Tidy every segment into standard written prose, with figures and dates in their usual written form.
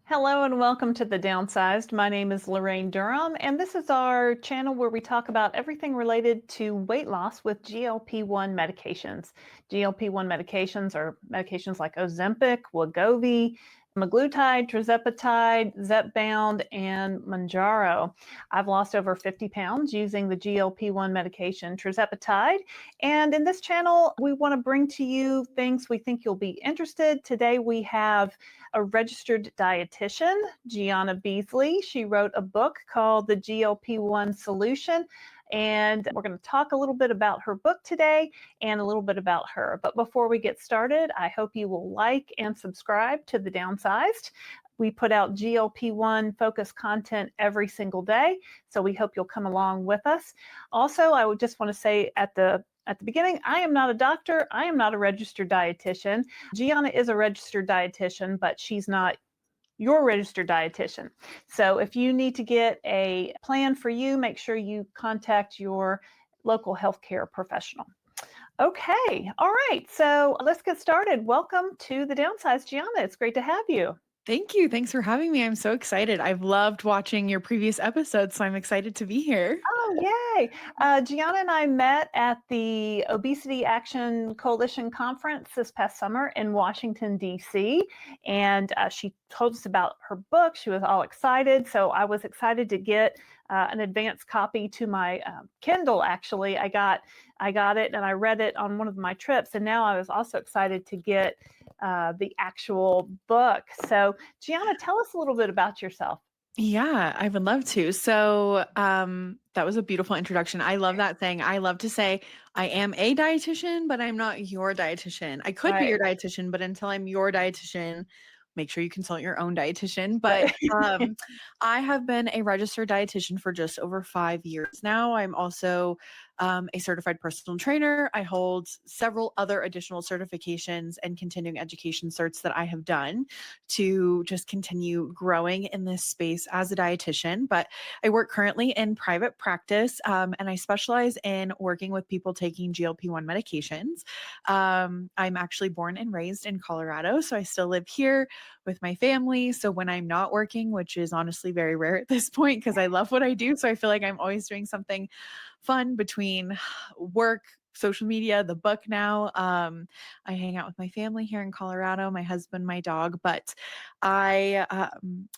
Hello and welcome to The Downsized. My name is Laraine Durham, and this is our channel where we talk about everything related to weight loss with GLP-1 medications. GLP-1 medications are medications like Ozempic, Wegovy, maglutide, tirzepatide, Zepbound, and Mounjaro. I've lost over 50 pounds using the GLP-1 medication tirzepatide, and in this channel, we want to bring to you things we think you'll be interested. Today we have a registered dietitian, Gianna Beasley. She wrote a book called The GLP-1 Solution, and we're going to talk a little bit about her book today and a little bit about her. But before we get started, I hope you will like and subscribe to The Downsized. We put out GLP-1 focused content every single day, so we hope you'll come along with us. Also, I would just want to say at the beginning, I am not a doctor. I am not a registered dietitian. Gianna is a registered dietitian, but she's not your registered dietitian. So if you need to get a plan for you, make sure you contact your local healthcare professional. Okay, all right, so let's get started. Welcome to The Downsized, Gianna. It's great to have you. Thank you. Thanks for having me. I'm so excited. I've loved watching your previous episodes, so I'm excited to be here. Oh, yay. Gianna and I met at the Obesity Action Coalition conference this past summer in Washington, D.C., and she told us about her book. She was all excited, so I was excited to get an advance copy to my Kindle, actually. I got it, and I read it on one of my trips, and now I was also excited to get the actual book. So, Gianna, tell us a little bit about yourself. Yeah, I would love to. That was a beautiful introduction. I love that thing. I love to say I am a dietitian, but I'm not your dietitian. I could be Right. your dietitian, but until I'm your dietitian, make sure you consult your own dietitian. But Right. I have been a registered dietitian for just over 5 years now. I'm also a certified personal trainer. I hold several other additional certifications and continuing education certs that I have done to just continue growing in this space as a dietitian. But I work currently in private practice, and I specialize in working with people taking GLP-1 medications. I'm actually born and raised in Colorado, so I still live here with my family. So when I'm not working, which is honestly very rare at this point because I love what I do, so I feel like I'm always doing something fun between work, social media, the book now. I hang out with my family here in Colorado, my husband, my dog, but I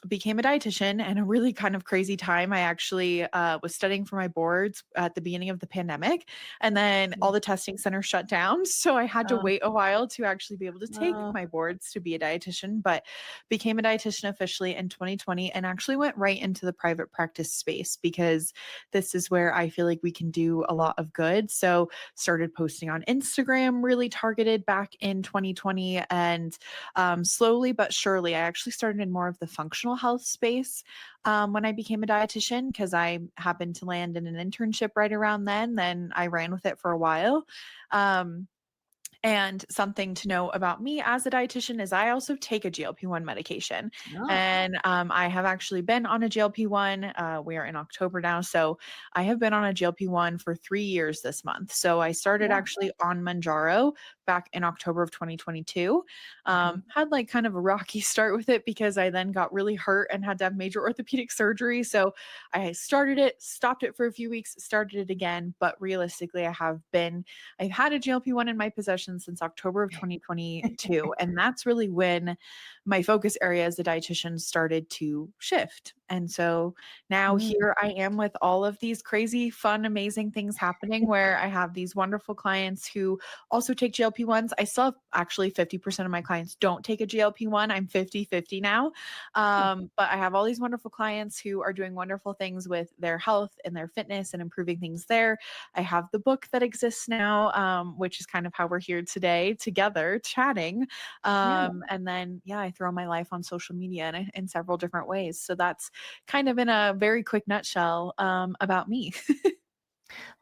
became a dietitian in a really kind of crazy time. I actually was studying for my boards at the beginning of the pandemic, and then all the testing centers shut down. So I had to Oh, wait a while to actually be able to take oh, my boards to be a dietitian, but became a dietitian officially in 2020 and actually went right into the private practice space because this is where I feel like we can do a lot of good. So started posting on Instagram, really targeted back in 2020. And slowly but surely, I actually started in more of the functional health space when I became a dietitian because I happened to land in an internship right around then. Then I ran with it for a while. Um, and something to know about me as a dietitian is I also take a GLP-1 medication. no. And I have actually been on a GLP-1. We are in October now. So I have been on a GLP-1 for 3 years this month. So I started Yeah. actually on Mounjaro back in October of 2022. Mhm. Had like kind of a rocky start with it because I then got really hurt and had to have major orthopedic surgery. So I started it, stopped it for a few weeks, started it again. But realistically, I've had a GLP-1 in my possession since October of 2022. And that's really when my focus area as a dietitian started to shift. And so now Mm, here I am with all of these crazy, fun, amazing things happening where I have these wonderful clients who also take GLP-1s. I still have actually 50% of my clients don't take a GLP-1. I'm 50-50 now. oh, But I have all these wonderful clients who are doing wonderful things with their health and their fitness and improving things there. I have the book that exists now, which is kind of how we're here today together chatting. yeah. And then, yeah, I throw my life on social media in several different ways. So that's kind of in a very quick nutshell about me.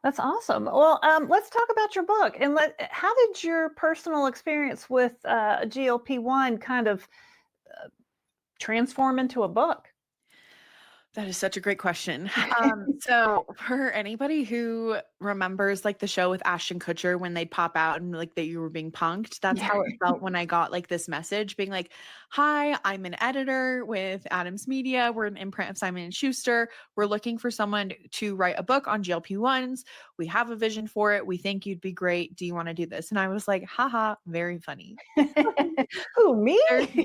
That's awesome. Well, let's talk about your book and how did your personal experience with GLP-1 kind of transform into a book? That is such a great question. So for anybody who remembers like the show with Ashton Kutcher when they'd pop out and like that you were being punked, that's Yeah. how it felt when I got like this message being like, "Hi, I'm an editor with Adams Media. We're an imprint of Simon and Schuster. We're looking for someone to write a book on GLP-1s. We have a vision for it. We think you'd be great. Do you want to do this?" And I was like, haha, very funny. Who, me?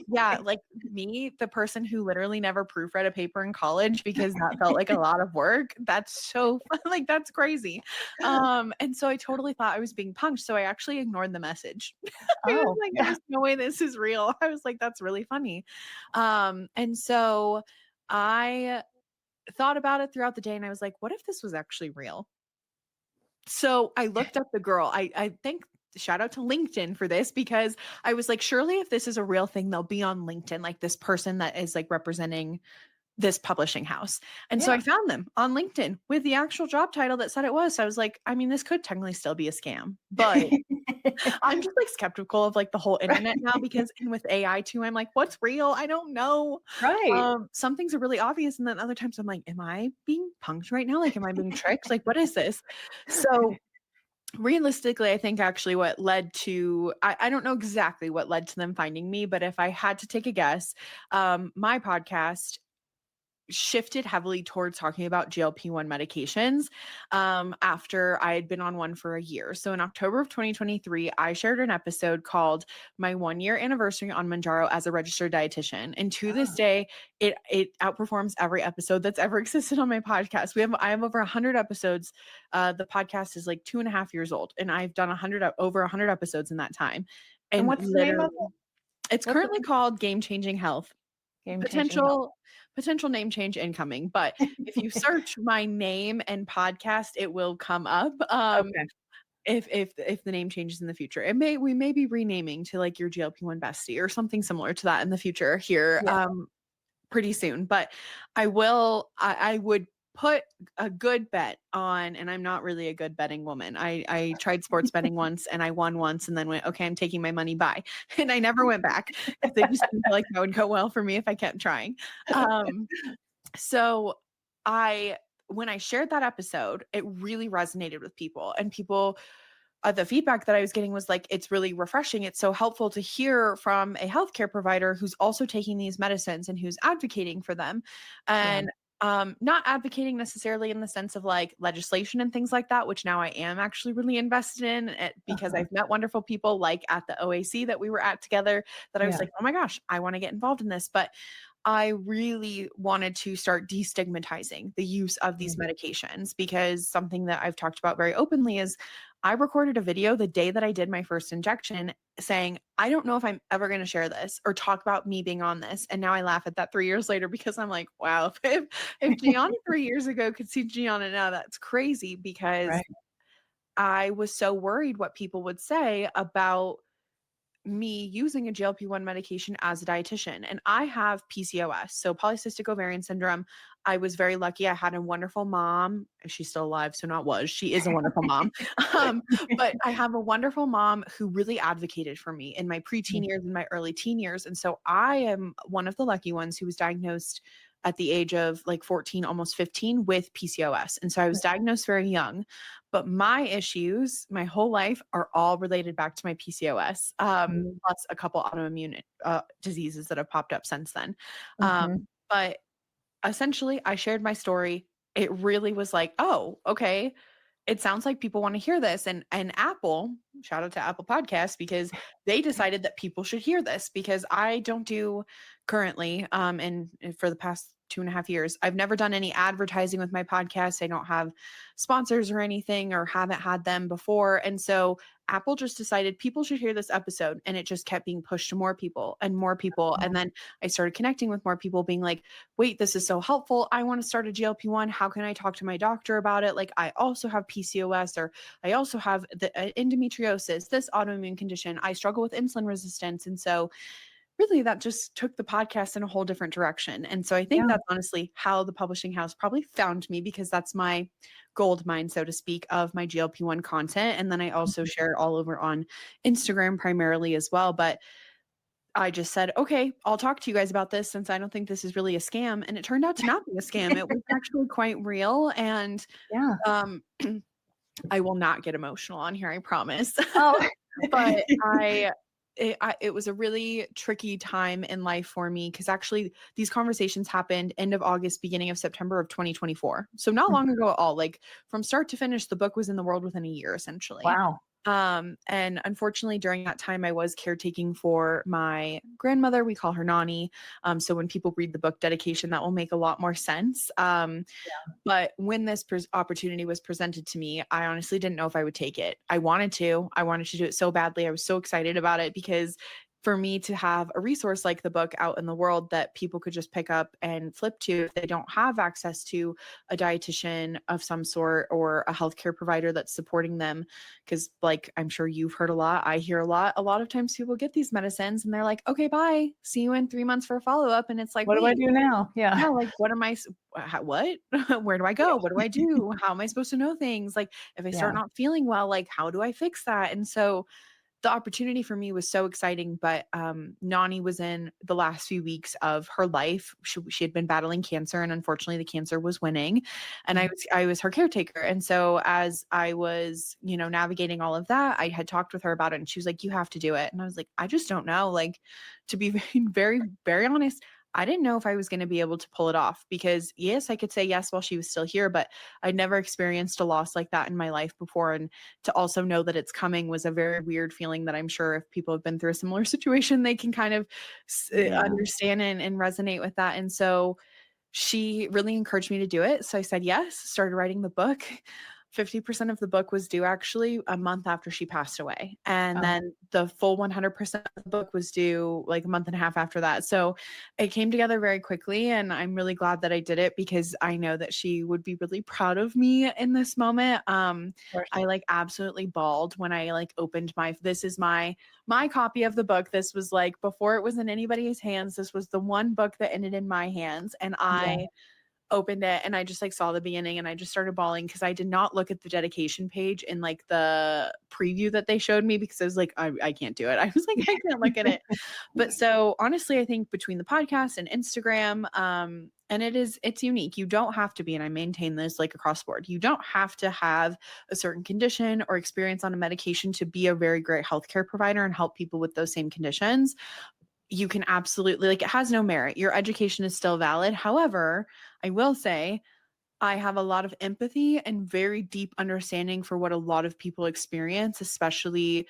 Yeah, like me, the person who literally never proofread a paper in college because that felt like a lot of work. That's so fun. Like that's crazy. And so I totally thought I was being punked. So I actually ignored the message. I was Oh, like, yeah. there's no way this is real. I was like, that's really funny. And so I thought about it throughout the day and I was like, what if this was actually real? So I looked up the girl. I think shout out to LinkedIn for this because I was like, surely if this is a real thing, they'll be on LinkedIn, like this person that is like representing this publishing house. And so Yeah. I found them on LinkedIn with the actual job title that said it was. So I was like, I mean, this could technically still be a scam, but I'm just like skeptical of like the whole internet now because and with AI too, I'm like, what's real? I don't know. Right. Some things are really obvious. And then other times I'm like, am I being punked right now? Like, am I being tricked? Like, what is this? So realistically, I think actually what led to I don't know exactly what led to them finding me, but if I had to take a guess, my podcast shifted heavily towards talking about GLP-1 medications after I had been on one for a year. So in October of 2023, I shared an episode called My 1 Year Anniversary on Manjaro as a Registered Dietitian. And to this Oh, day, it outperforms every episode that's ever existed on my podcast. I have over 100 episodes. The podcast is like 2.5 years old, and I've done over 100 episodes in that time. and And what's the name of literally, it? it's What's the currently called Game Changing Health. Game Changing Health? Potential name change incoming, but if you search my name and podcast, it will come up. Okay. If the name changes in the future, we may be renaming to like your GLP-1 bestie or something similar to that in the future here. Yeah. Pretty soon. But I would put a good bet on, and I'm not really a good betting woman. I tried sports betting once and I won once and then went, okay, I'm taking my money, bye. And I never went back because they just didn't feel like that would go well for me if I kept trying. Um, so I when I shared that episode, it really resonated with people and people the feedback that I was getting was like, it's really refreshing. It's so helpful to hear from a healthcare provider who's also taking these medicines and who's advocating for them. Yeah. And not advocating necessarily in the sense of like legislation and things like that, which now I am actually really invested in it because Uh-huh. I've met wonderful people like at the OAC that we were at together that I was Yeah. like, oh my gosh, I want to get involved in this. But I really wanted to start destigmatizing the use of these Mm. medications because something that I've talked about very openly is I recorded a video the day that I did my first injection saying, I don't know if I'm ever going to share this or talk about me being on this. And now I laugh at that 3 years later because I'm like, wow, if Gianna 3 years ago could see Gianna now, that's crazy because Right. I was so worried what people would say about me using a GLP-1 medication as a dietitian. And I have PCOS, so polycystic ovarian syndrome. I was very lucky. I had a wonderful mom. She's still alive, so not was. She is a wonderful mom. Um, but I have a wonderful mom who really advocated for me in my preteen Mm. years and my early teen years. And so I am one of the lucky ones who was diagnosed at the age of like 14, almost 15 with PCOS. And so I was diagnosed very young. But my issues, my whole life, are all related back to my PCOS, Mm. plus a couple autoimmune diseases that have popped up since then. Mhm. But essentially, I shared my story. It really was like, oh, okay. It sounds like people want to hear this. And Apple, shout out to Apple Podcasts, because they decided that people should hear this because I don't do currently, and for the past 2.5 years, I've never done any advertising with my podcast. I don't have sponsors or anything or haven't had them before. And so Apple just decided people should hear this episode. And it just kept being pushed to more people and more people. And then I started connecting with more people being like, wait, this is so helpful. I want to start a GLP-1. How can I talk to my doctor about it? Like, I also have PCOS, or I also have the endometriosis, this autoimmune condition. I struggle with insulin resistance. And so really that just took the podcast in a whole different direction. And so I think Yeah. that's honestly how the publishing house probably found me because that's my gold mine, so to speak, of my GLP-1 content. And then I also Mhm. share it all over on Instagram primarily as well. But I just said, okay, I'll talk to you guys about this since I don't think this is really a scam. And it turned out to not be a scam. It was actually quite real. And Yeah. um, I will not get emotional on here, I promise. Oh. But it was a really tricky time in life for me because actually these conversations happened end of August, beginning of September of 2024. So not long ago at all. Like from start to finish, the book was in the world within a year, essentially. Wow. And unfortunately, during that time, I was caretaking for my grandmother. We call her Nani. So when people read the book dedication, that will make a lot more sense. But when this opportunity was presented to me, I honestly didn't know if I would take it. I wanted to. I wanted to do it so badly. I was so excited about it because for me to have a resource like the book out in the world that people could just pick up and flip to if they don't have access to a dietitian of some sort or a healthcare provider that's supporting them. Because, like, I'm sure you've heard a lot, I hear a lot of times people get these medicines and they're like, okay, bye. See you in 3 months for a follow up. And it's like, What do I wait, do now? Yeah. yeah, like, what am I what? Where do I go? What do I do? How am I supposed to know things? Like, if I start Yeah. not feeling well, like, how do I fix that? And so the opportunity for me was so exciting, but Nani was in the last few weeks of her life. She had been battling cancer, and unfortunately, the cancer was winning. And Mhm. I was her caretaker. And so as I was, navigating all of that, I had talked with her about it, and she was like, "You have to do it." And I was like, "I just don't know." Like, to be very, very honest, I didn't know if I was going to be able to pull it off because yes, I could say yes while she was still here, but I'd never experienced a loss like that in my life before. And to also know that it's coming was a very weird feeling that I'm sure if people have been through a similar situation, they can kind of Yeah. understand and resonate with that. And so she really encouraged me to do it. So I said yes, started writing the book. 50% of the book was due actually a month after she passed away. And Oh, then the full 100% of the book was due like a month and a half after that. So it came together very quickly. And I'm really glad that I did it because I know that she would be really proud of me in this moment. of course. I like absolutely bawled when I like opened this is my copy of the book. This was like before it was in anybody's hands. This was the one book that ended in my hands. And Yeah. I opened it and I just like saw the beginning and I just started bawling because I did not look at the dedication page in like the preview that they showed me because I was like, I can't do it. I was like, I can't look at it. But so honestly, I think between the podcast and Instagram, and it's unique. You don't have to be, and I maintain this like across the board. You don't have to have a certain condition or experience on a medication to be a very great healthcare provider and help people with those same conditions. You can absolutely, like, it has no merit. Your education is still valid. However, I will say I have a lot of empathy and very deep understanding for what a lot of people experience, especially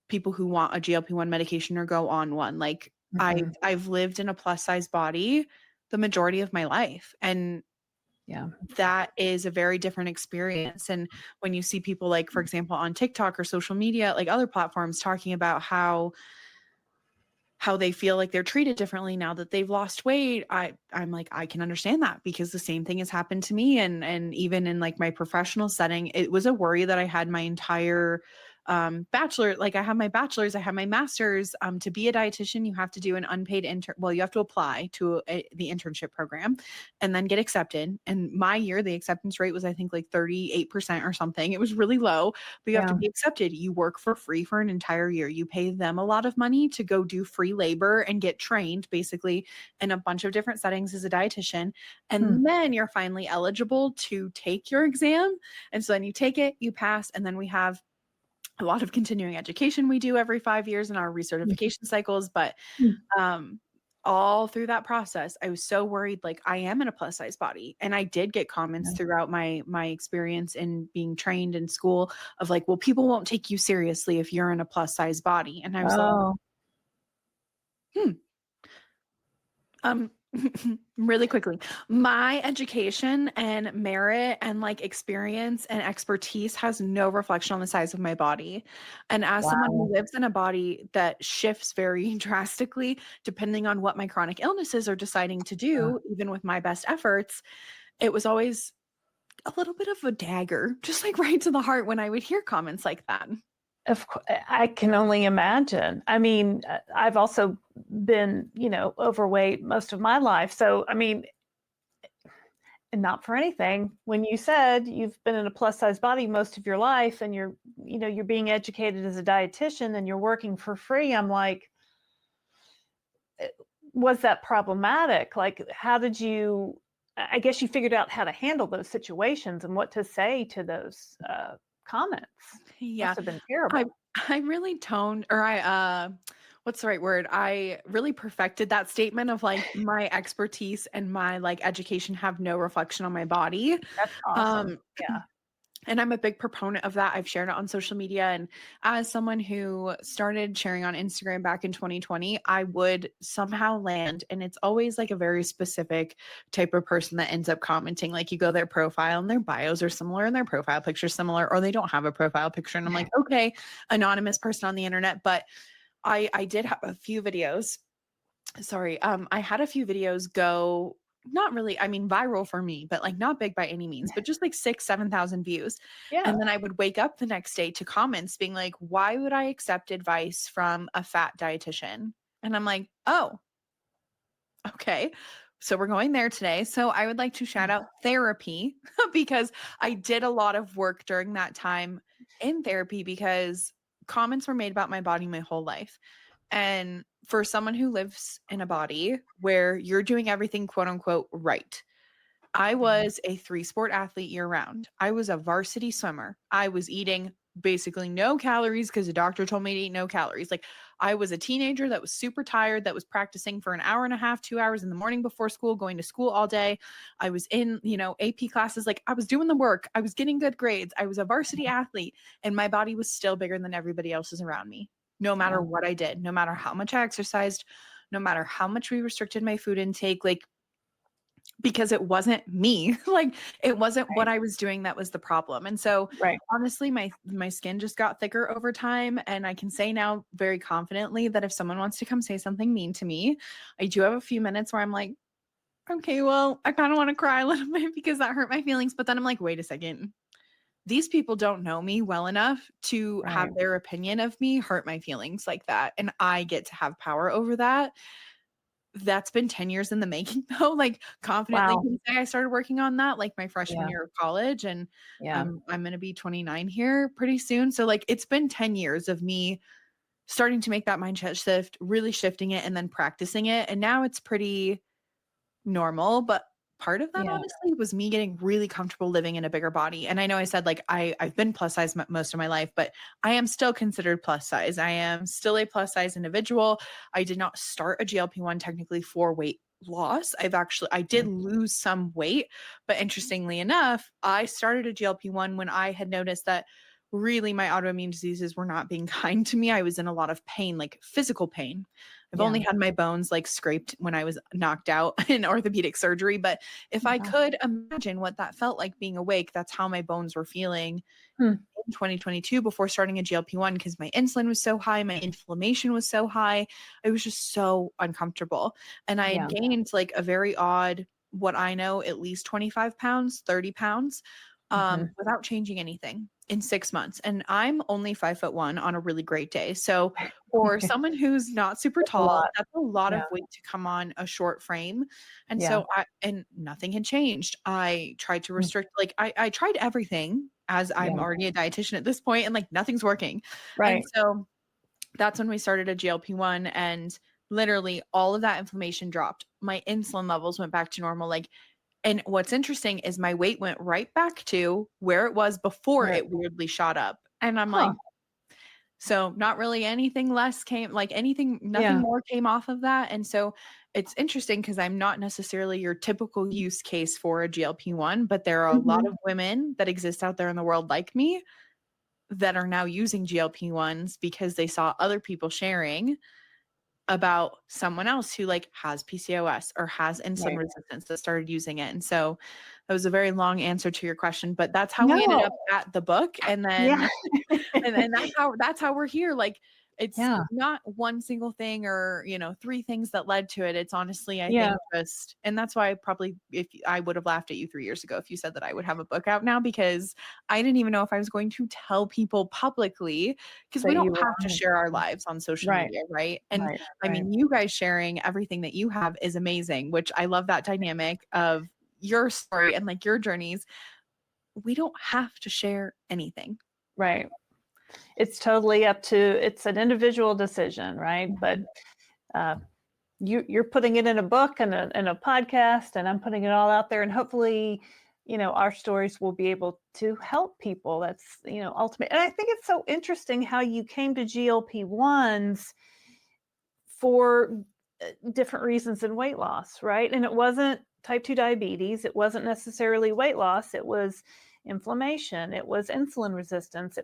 people who want a GLP-1 medication or go on one. Like Mhm. I've lived in a plus size body the majority of my life, and Yeah. that is a very different experience. And when you see people like, for example, on TikTok or social media, like other platforms talking about how they feel like they're treated differently now that they've lost weight, I'm like, I can understand that because the same thing has happened to me. And even in like my professional setting, it was a worry that I had my entire bachelor. Like I have my bachelor's, I have my master's. To be a dietitian, you have to do an unpaid intern. Well, you have to apply to the internship program and then get accepted. And my year, the acceptance rate was, I think, like 38% or something. It was really low, but you have to Yeah. be accepted. You work for free for an entire year. You pay them a lot of money to go do free labor and get trained basically in a bunch of different settings as a dietitian. Hmm. And then you're finally eligible to take your exam. And so then you take it, you pass, and then we have a lot of continuing education we do every 5 years in our recertification cycles. But Mhm. um, all through that process, I was so worried, like I am in a plus size body. And I did get comments Yeah. throughout my experience in being trained in school of like, well, people won't take you seriously if you're in a plus size body. And I was like, Oh, hmm, um, really quickly, my education and merit and like experience and expertise has no reflection on the size of my body. And as someone wow. who lives in a body that shifts very drastically depending on what my chronic illnesses are deciding to Uh, do, even with my best efforts, it was always a little bit of a dagger, just like right to the heart when I would hear comments like that. Of course, I can only imagine. I mean, I've also been, overweight most of my life. So, I mean, and not for anything, when you said you've been in a plus size body most of your life and you're being educated as a dietitian and you're working for free, I'm like, was that problematic? Like, how did you I guess you figured out how to handle those situations and what to say to those, comments. Yeah. Must have been I terrible. I really toned or what's the right word? I really perfected that statement of like my expertise and my like education have no reflection on my body. That's awesome. Um Yeah. And I'm a big proponent of that. I've shared it on social media. And as someone who started sharing on Instagram back in 2020, I would somehow land. And it's always like a very specific type of person that ends up commenting. Like you go their profile and their bios are similar and their profile picture similar, or they don't have a profile picture. And I'm like, okay, anonymous person on the internet. But I did have a few videos. Sorry, I had a few videos go not really, I mean, viral for me, but like not big by any means, but just like 6, 7,000 views. Yeah. And then I would wake up the next day to comments being like, why would I accept advice from a fat dietitian? And I'm like, oh, okay. So we're going there today. So I would like to shout out therapy because I did a lot of work during that time in therapy because comments were made about my body my whole life. And for someone who lives in a body where you're doing everything quote unquote right, I was a 3-sport athlete year round. I was a varsity swimmer. I was eating basically no calories because the doctor told me to eat no calories. Like I was a teenager that was super tired, that was practicing for an hour and a half, 2 hours in the morning before school, going to school all day. I was in, AP classes. Like I was doing the work. I was getting good grades. I was a varsity athlete and my body was still bigger than everybody else's around me. No matter Yeah. what I did, no matter how much I exercised, no matter how much we restricted my food intake, like because it wasn't me. Like it wasn't what Right. I was doing that was the problem. And so Right. honestly, my skin just got thicker over time. And I can say now very confidently that if someone wants to come say something mean to me, I do have a few minutes where I'm like, okay, well, I kind of want to cry a little bit because that hurt my feelings. But then I'm like, wait a second. These people don't know me well enough to have Right. their opinion of me hurt my feelings like that. And I get to have power over that. That's been 10 years in the making though, like, confidently Wow. can say I started working on that, like, my freshman Yeah. year of college, and, Yeah. I'm gonna be 29 here pretty soon, so, like, it's been 10 years of me starting to make that mindset shift, really shifting it, and then practicing it, and now it's pretty normal, but part of that Yeah. honestly was me getting really comfortable living in a bigger body. And I know I said like I've been plus size most of my life, but I am still considered plus size. I am still a plus size individual. I did not start a GLP-1 technically for weight loss. I did Mm. lose some weight, but interestingly enough, I started a GLP-1 when I had noticed that really my autoimmune diseases were not being kind to me. I was in a lot of pain, like physical pain. I've Yeah. only had my bones like scraped when I was knocked out in orthopedic surgery, but if Oh I gosh. could imagine what that felt like being awake, that's how my bones were feeling Hmm. in 2022 before starting a GLP-1 because my insulin was so high, my inflammation was so high. I was just so uncomfortable. And I had Yeah. gained like a very odd, what I know, at least 25 pounds, 30 pounds, Mhm. without changing anything in 6 months. And I'm only 5'1" on a really great day. So for someone who's not super That's a tall, lot. that's a lot Yeah. of weight to come on a short frame. And Yeah. so and nothing had changed. I tried to Mm. restrict, like I tried everything as I'm Yeah. already a dietitian at this point and like nothing's working. And Right. so that's when we started a GLP-1 and literally all of that inflammation dropped. My insulin levels went back to normal. Like, and what's interesting is my weight went right back to where it was before Right. it weirdly shot up. And I'm Huh. like, so not really anything less came, like anything, nothing Yeah. more came off of that. And so it's interesting because I'm not necessarily your typical use case for a GLP-1, but there are a lot Mhm. of women that exist out there in the world like me that are now using GLP-1s because they saw other people sharing about someone else who like has PCOS or has insulin Right. resistance that started using it. And so that was a very long answer to your question, but that's how we ended up No. at the book. And Yeah. then and that's how we're here. Like it's Yeah. not one single thing or, 3 things that led to it. It's honestly, I Yeah. think just and that's why probably if I would have laughed at you 3 years ago if you said that I would have a book out now because I didn't even know if I was going to tell people publicly because we That don't you were have to on share our it. lives on social Right. media, right? And Right. I Right. mean, you guys sharing everything that you have is amazing, which I love that dynamic of your story and like your journeys. We don't have to share anything. Right. It's totally up to it's an individual decision, right? But, uh you're putting it in a book and a podcast, and I'm putting it all out there, and hopefully, our stories will be able to help people. That's, ultimate. And I think it's so interesting how you came to GLP-1s for different reasons in weight loss, right? And it wasn't type 2 diabetes. It wasn't necessarily weight loss. It was inflammation. It was insulin resistance,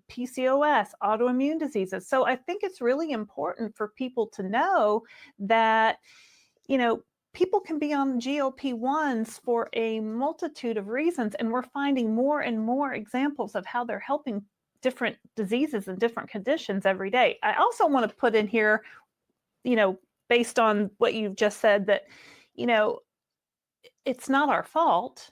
PCOS, autoimmune diseases. So I think it's really important for people to know that, people can be on GLP-1s for a multitude of reasons. And we're finding more and more examples of how they're helping different diseases and different conditions every day. I also want to put in here, based on what you've just said, that, it's not our fault.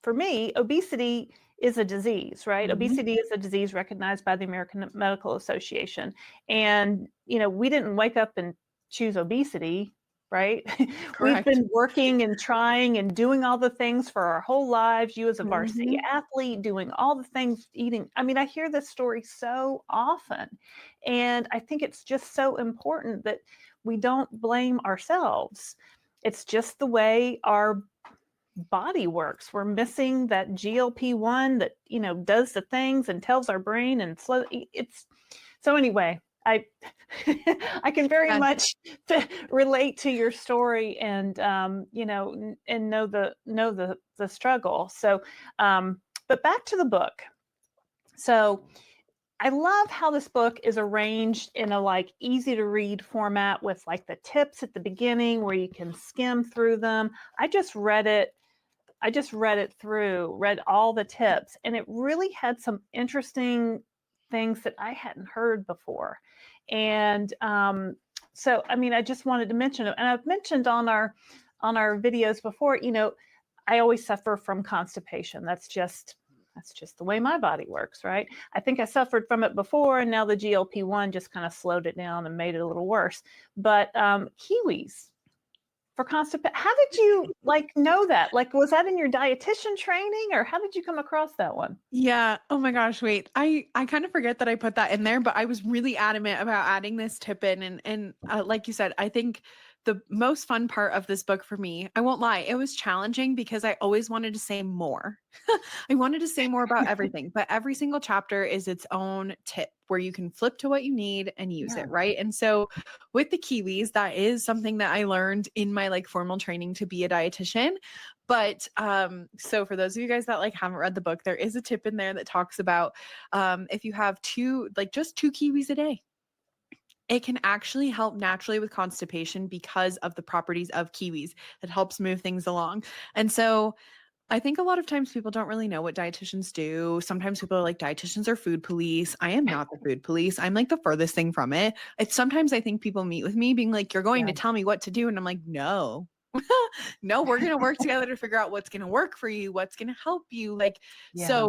For me, obesity is a disease, right? Mhm. Obesity is a disease recognized by the American Medical Association. And, we didn't wake up and choose obesity, right? We've Correct. been working and trying and doing all the things for our whole lives. You as a varsity Mhm. athlete, doing all the things, eating. I mean, I hear this story so often. And I think it's just so important that we don't blame ourselves. It's just the way our body works. We're missing that GLP-1 that, does the things and tells our brain and slow. It's so anyway, I I can very Yes. much relate to your story, and and know the struggle. So but back to the book. So I love how this book is arranged in a easy to read format with the tips at the beginning where you can skim through them. I just read it through, read all the tips, and it really had some interesting things that I hadn't heard before. And so, I mean, I just wanted to mention it. And I've mentioned on our videos before, I always suffer from constipation. That's just the way my body works, right? I think I suffered from it before, and now the GLP-1 just kind of slowed it down and made it a little worse. But kiwis for constipation, how did you know that? Was that in your dietitian training, or how did you come across that one? Yeah. Oh my gosh, wait. I kind of forget that I put that in there, but I was really adamant about adding this tip in, and like you said, I think the most fun part of this book for me, I won't lie, it was challenging because I always wanted to say more. I wanted to say more about everything, but every single chapter is its own tip where you can flip to what you need and use Yeah. it, right? And so with the kiwis, that is something that I learned in my formal training to be a dietitian. But so for those of you guys that haven't read the book, there is a tip in there that talks about if you have just two kiwis a day, it can actually help naturally with constipation because of the properties of kiwis. It helps move things along. And so I think a lot of times people don't really know what dietitians do. Sometimes people are like, dietitians are food police. I am not the food police. I'm the furthest thing from it. It's sometimes I think people meet with me being like, you're going to Yeah. tell me what to do. And I'm like, no, no, we're going to work together to figure out what's going to work for you, what's going to help you. Yeah.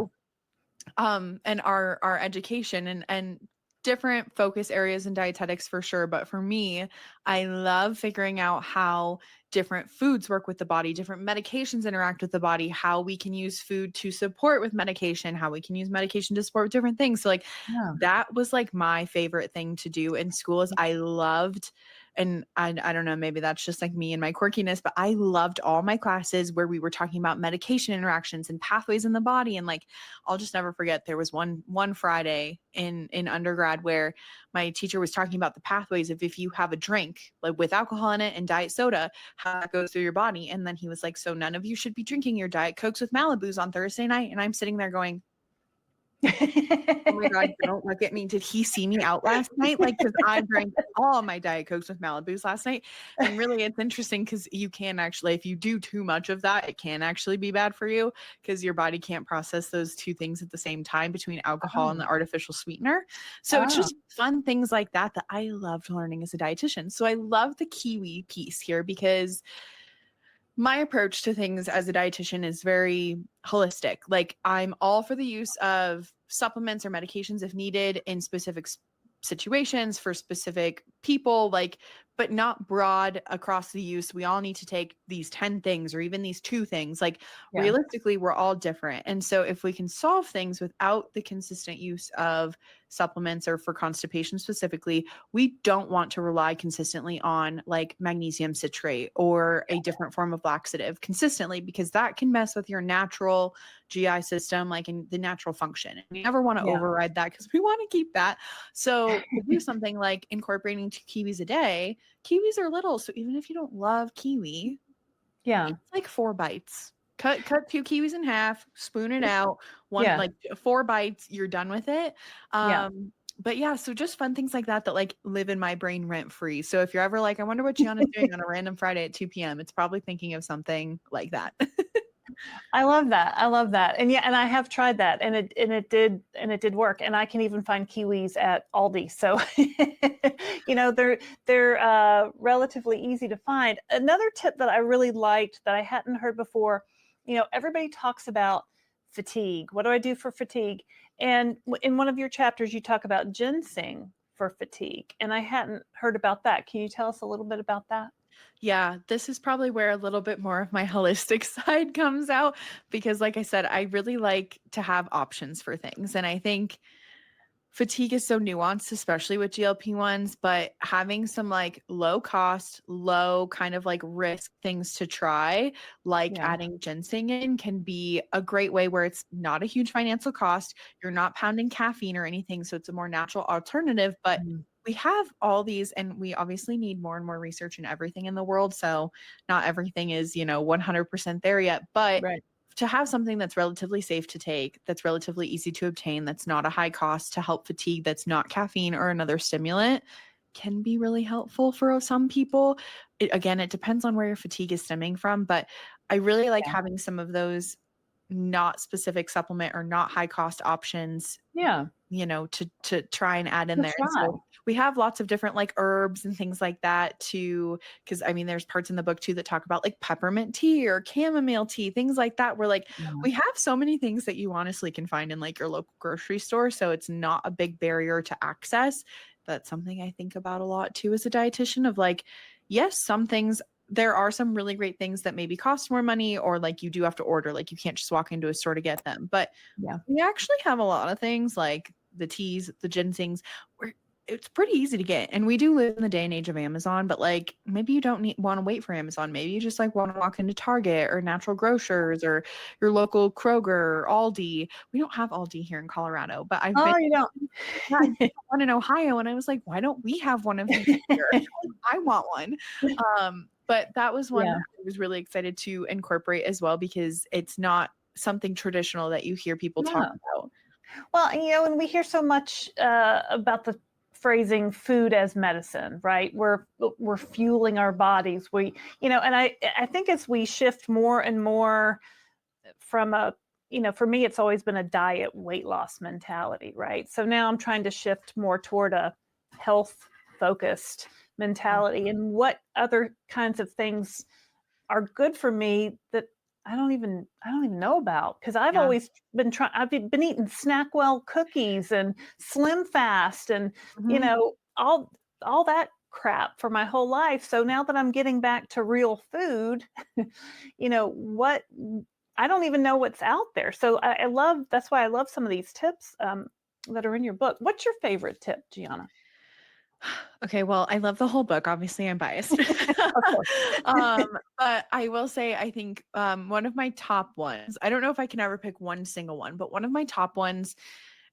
And our education and different focus areas in dietetics for sure. But for me, I love figuring out how different foods work with the body, different medications interact with the body, how we can use food to support with medication, how we can use medication to support with different things. So Yeah. that was my favorite thing to do in school is I loved, and I don't know, maybe that's just me and my quirkiness, but I loved all my classes where we were talking about medication interactions and pathways in the body. And I'll just never forget, there was one Friday in undergrad where my teacher was talking about the pathways of if you have a drink with alcohol in it and diet soda, how that goes through your body. And then he was like, so none of you should be drinking your Diet Cokes with Malibus on Thursday night. And I'm sitting there going, oh my God, don't look at me. Did he see me out last night? Because I drank all my Diet Cokes with Malibus last night. And really, it's interesting because you can actually, if you do too much of that, it can actually be bad for you because your body can't process those two things at the same time between alcohol and the artificial sweetener. So it's just fun things like that that I loved learning as a dietitian. So I love the kiwi piece here because my approach to things as a dietitian is very holistic. I'm all for the use of supplements or medications if needed in specific situations for specific people, like, but not broad across the use. We all need to take these 10 things or even these 2 things. Like Yeah. realistically, we're all different. And so if we can solve things without the consistent use of supplements, or for constipation specifically, we don't want to rely consistently on like magnesium citrate or a different form of laxative consistently, because that can mess with your natural GI system, like in the natural function. And we never want to Yeah. override that because we want to keep that. So to do something like incorporating 2 kiwis a day, kiwis are little. So even if you don't love kiwi, Yeah. it's like 4 bites. Cut 2 kiwis in half, spoon it out, one Yeah. like 4 bites, you're done with it. Yeah. But yeah, so just fun things like that that like live in my brain rent free. So if you're ever like, I wonder what Gianna's doing on a random Friday at 2 p.m., it's probably thinking of something like that. I love that. I love that. And yeah, and I have tried that, and it did work. And I can even find kiwis at Aldi. So they're relatively easy to find. Another tip that I really liked that I hadn't heard before, everybody talks about fatigue. What do I do for fatigue? And in one of your chapters, you talk about ginseng for fatigue, and I hadn't heard about that. Can you tell us a little bit about that? Yeah, this is probably where a little bit more of my holistic side comes out, because like I said, I really like to have options for things. And I think fatigue is so nuanced, especially with GLP-1s, but having some like low cost, low kind of like risk things to try, like Yeah. adding ginseng in, can be a great way where it's not a huge financial cost. You're not pounding caffeine or anything. So it's a more natural alternative, but Mm. we have all these, and we obviously need more and more research in everything in the world. So not everything is, 100% there yet, but Right. to have something that's relatively safe to take, that's relatively easy to obtain, that's not a high cost to help fatigue, that's not caffeine or another stimulant, can be really helpful for some people. Again, it depends on where your fatigue is stemming from, but I really like Yeah. having some of those not specific supplement or not high cost options, Yeah. to try and add in To there. And try. so we have lots of different like herbs and things like that too. Cause I mean, there's parts in the book too that talk about like peppermint tea or chamomile tea, things like that, where like Yeah. we have so many things that you honestly can find in like your local grocery store. So it's not a big barrier to access. That's something I think about a lot too as a dietitian, of like, yes, some things, there are some really great things that maybe cost more money, or like you do have to order, like you can't just walk into a store to get them. But Yeah. we actually have a lot of things like the teas, the ginsengs, where it's pretty easy to get. And we do live in the day and age of Amazon, but like maybe you don't want to wait for Amazon. Maybe you just like want to walk into Target or Natural Grocers or your local Kroger or Aldi. We don't have Aldi here in Colorado, but I've been Oh, you don't. yeah, I've been one in Ohio, and I was like, why don't we have one of these here? I want one. But that was one Yeah. that I was really excited to incorporate as well, because it's not something traditional that you hear people talk Yeah. about. Well, and we hear so much about the phrasing "food as medicine," right? We're fueling our bodies. And I think as we shift more and more from for me, it's always been a diet weight loss mentality, right? So now I'm trying to shift more toward a health focused mentality. And what other kinds of things are good for me that I don't even know about, because I've Yeah. always been eating Snackwell cookies and Slim Fast and Mhm. all that crap for my whole life. So now that I'm getting back to real food, what I don't even know what's out there. So I love that's why I love some of these tips that are in your book. What's your favorite tip, Gianna? Okay, well, I love the whole book. Obviously, I'm biased. Of course. But I will say, I think one of my top ones, I don't know if I can ever pick one single one, but one of my top ones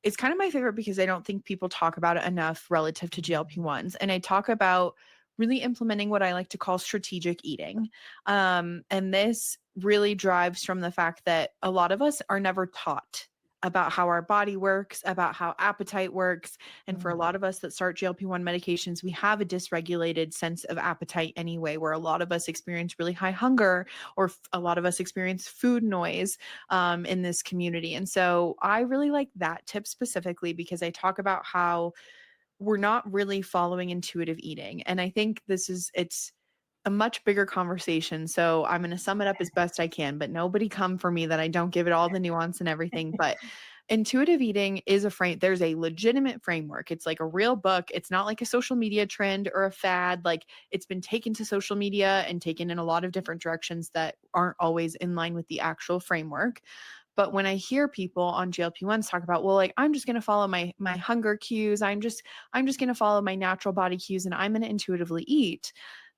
is kind of my favorite because I don't think people talk about it enough relative to GLP-1s. And I talk about really implementing what I like to call strategic eating. And this really drives from the fact that a lot of us are never taught about how our body works, about how appetite works. And for a Mm. lot of us that start GLP-1 medications, we have a dysregulated sense of appetite anyway, where a lot of us experience really high hunger, or a lot of us experience food noise in this community. And so I really like that tip specifically because I talk about how we're not really following intuitive eating. And I think it's a much bigger conversation. So I'm going to sum it up as best I can, but nobody come for me that I don't give it all the nuance and everything. But intuitive eating is there's a legitimate framework. It's like a real book. It's not like a social media trend or a fad. Like, it's been taken to social media and taken in a lot of different directions that aren't always in line with the actual framework. But when I hear people on GLP-1s talk about, well, like, I'm just going to follow my hunger cues, I'm just going to follow my natural body cues, and I'm going to intuitively eat,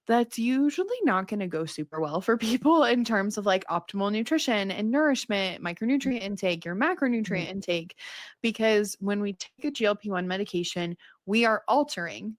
that's usually not going to go super well for people in terms of like optimal nutrition and nourishment, micronutrient intake, your macronutrient intake. Because when we take a GLP-1 medication, we are altering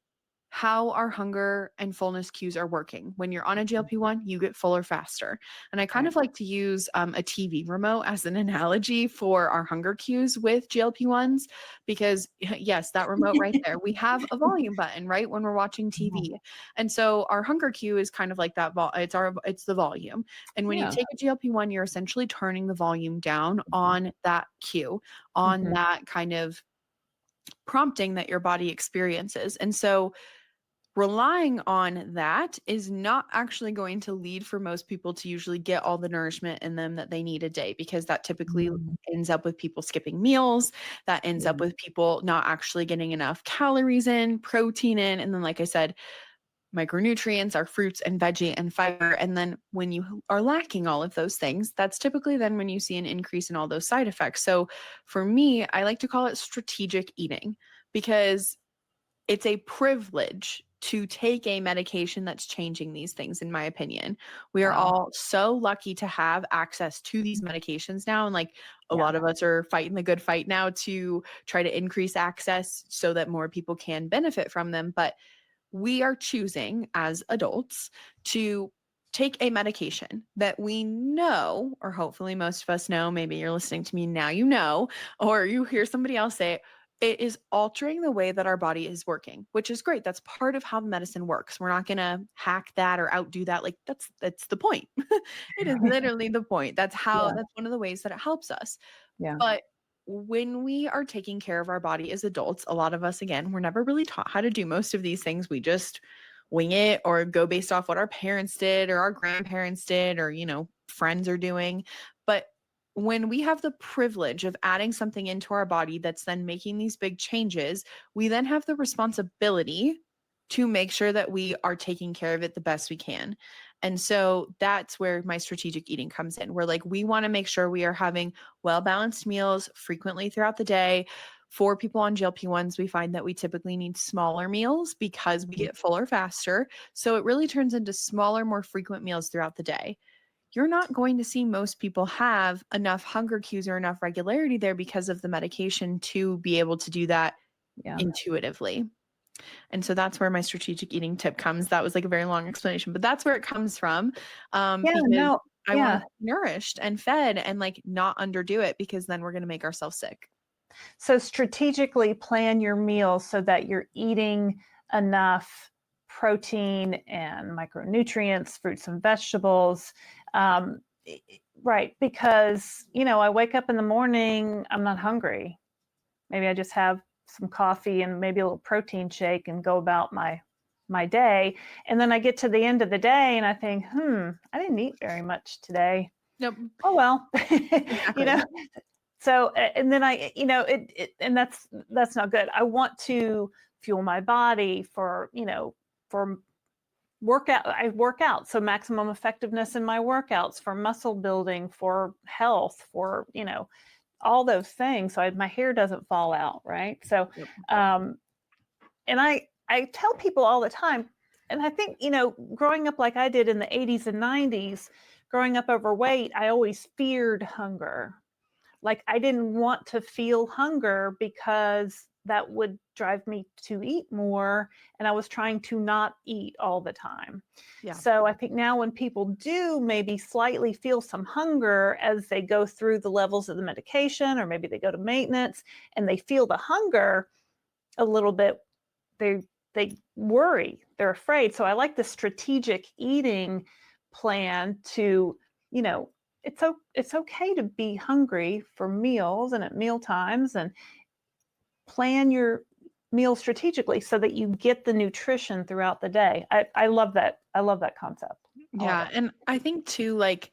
how our hunger and fullness cues are working. When you're on a GLP-1, you get fuller faster. And I kind Right. of like to use a TV remote as an analogy for our hunger cues with GLP-1s, because yes, that remote right there, we have a volume button, right? When we're watching TV. And so our hunger cue is kind of like that. It's the volume. And when you Yeah. take a GLP-1, you're essentially turning the volume down on that cue, on Mhm. that kind of prompting that your body experiences. And so relying on that is not actually going to lead for most people to usually get all the nourishment in them that they need a day, because that typically Mm. ends up with people skipping meals. That ends up Yeah. with people not actually getting enough calories in, protein in, and then, like I said, micronutrients, our fruits and veggie and fiber. And then when you are lacking all of those things, that's typically then when you see an increase in all those side effects. So for me, I like to call it strategic eating, because it's a privilege to take a medication that's changing these things, in my opinion. We are Wow. all so lucky to have access to these medications now. And like, a Yeah. lot of us are fighting the good fight now to try to increase access so that more people can benefit from them. But we are choosing as adults to take a medication that we know, or hopefully most of us know, maybe you're listening to me now, you know, or you hear somebody else say it is altering the way that our body is working, which is great. That's part of how medicine works. We're not going to hack that or outdo that. Like, that's the point. It is literally the point. That's Yeah. one of the ways that it helps us. Yeah. But when we are taking care of our body as adults, a lot of us, again, we're never really taught how to do most of these things. We just wing it or go based off what our parents did or our grandparents did, or, friends are doing. But when we have the privilege of adding something into our body that's then making these big changes, we then have the responsibility to make sure that we are taking care of it the best we can. And so that's where my strategic eating comes in. We're like, we want to make sure we are having well-balanced meals frequently throughout the day. For people on GLP-1s, we find that we typically need smaller meals because we get fuller faster. So it really turns into smaller, more frequent meals throughout the day. You're not going to see most people have enough hunger cues or enough regularity there because of the medication to be able to do that Yeah. intuitively. And so that's where my strategic eating tip comes. That was like a very long explanation, but that's where it comes from. Yeah. Because No. I want to Yeah. be nourished and fed and like not underdo it, because then we're going to make ourselves sick. So strategically plan your meals so that you're eating enough protein and micronutrients, fruits and vegetables. Right. Because, I wake up in the morning, I'm not hungry. Maybe I just have some coffee and maybe a little protein shake and go about my day. And then I get to the end of the day and I think, I didn't eat very much today. Nope. Oh well. you know, Exactly. so and then and that's not good. I want to fuel my body for workout. I work out, so maximum effectiveness in my workouts, for muscle building, for health, for all those things, so my hair doesn't fall out, right? So Yep. and I tell people all the time, and I think growing up like I did in the 80s and 90s, growing up overweight, I always feared hunger. Like, I didn't want to feel hunger because that would drive me to eat more, and I was trying to not eat all the time. Yeah. So I think now when people do maybe slightly feel some hunger as they go through the levels of the medication, or maybe they go to maintenance and they feel the hunger a little bit, they worry, they're afraid. So I like the strategic eating plan to, you know, it's okay to be hungry for meals and at meal times, and plan your meal strategically so that you get the nutrition throughout the day. I love that. I love that concept. I love Yeah. it. And I think too, like,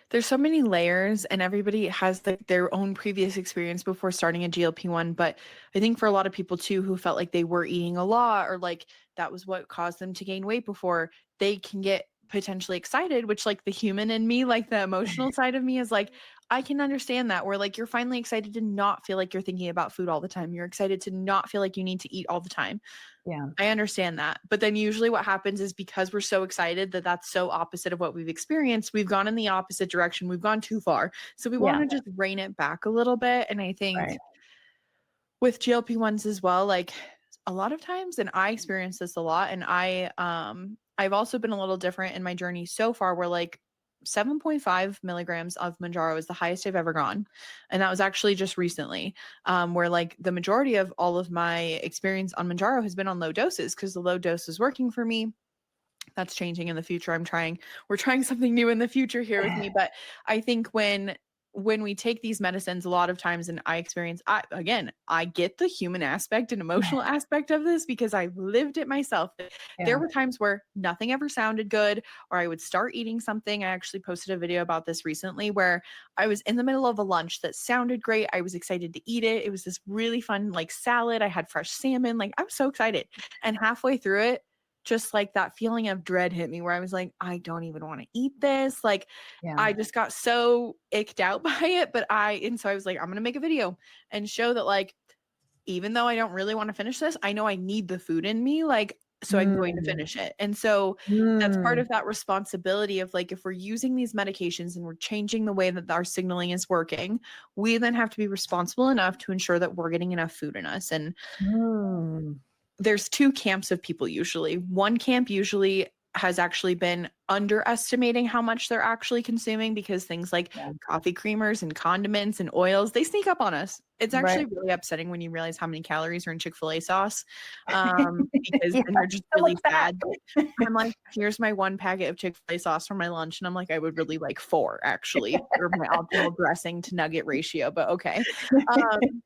There's so many layers and everybody has like their own previous experience before starting a GLP-1. But I think for a lot of people too, who felt like they were eating a lot or like that was what caused them to gain weight before, they can get potentially excited, which like the human in me, like the emotional side of me is like, I can understand that where like you're finally excited to not feel like you're thinking about food all the time. You're excited to not feel like you need to eat all the time. Yeah. I understand that. But then usually what happens is because we're so excited that that's so opposite of what we've experienced, we've gone in the opposite direction. We've gone too far. So we want Yeah. to just rein it back a little bit. And I think Right. with GLP-1s as well, like a lot of times, and I experience this a lot, and I've also been a little different in my journey so far where like 7.5 milligrams of Manjaro is the highest I've ever gone. And that was actually just recently, where like the majority of all of my experience on Manjaro has been on low doses because the low dose is working for me. That's changing in the future. We're trying something new in the future here with me. But I think when we take these medicines a lot of times and I get the human aspect and emotional aspect of this because I've lived it myself. There Yeah. were times where nothing ever sounded good or I would start eating something. I actually posted a video about this recently where I was in the middle of a lunch that sounded great. I was excited to eat it. It was this really fun like salad. I had fresh salmon. Like I was so excited. And halfway through it, just like that feeling of dread hit me where I was like, I don't even want to eat this. Like, Yeah. I just got so icked out by it. And so I was like, I'm going to make a video and show that, like, even though I don't really want to finish this, I know I need the food in me. Like, so I'm going to Mm. finish it. And so that's part Mm. of that responsibility of like, if we're using these medications and we're changing the way that our signaling is working, we then have to be responsible enough to ensure that we're getting enough food in us. And Mm. there's two camps of people usually. One camp usually has actually been underestimating how much they're actually consuming because things like Yeah. coffee creamers and condiments and oils, they sneak up on us. It's Right. actually really upsetting when you realize how many calories are in Chick-fil-A sauce, because Yeah. then you're just So really what's that? sad. I'm like, here's my one packet of Chick-fil-A sauce for my lunch. And I'm like, I would really like four actually, or my optimal dressing to nugget ratio, but okay. Um,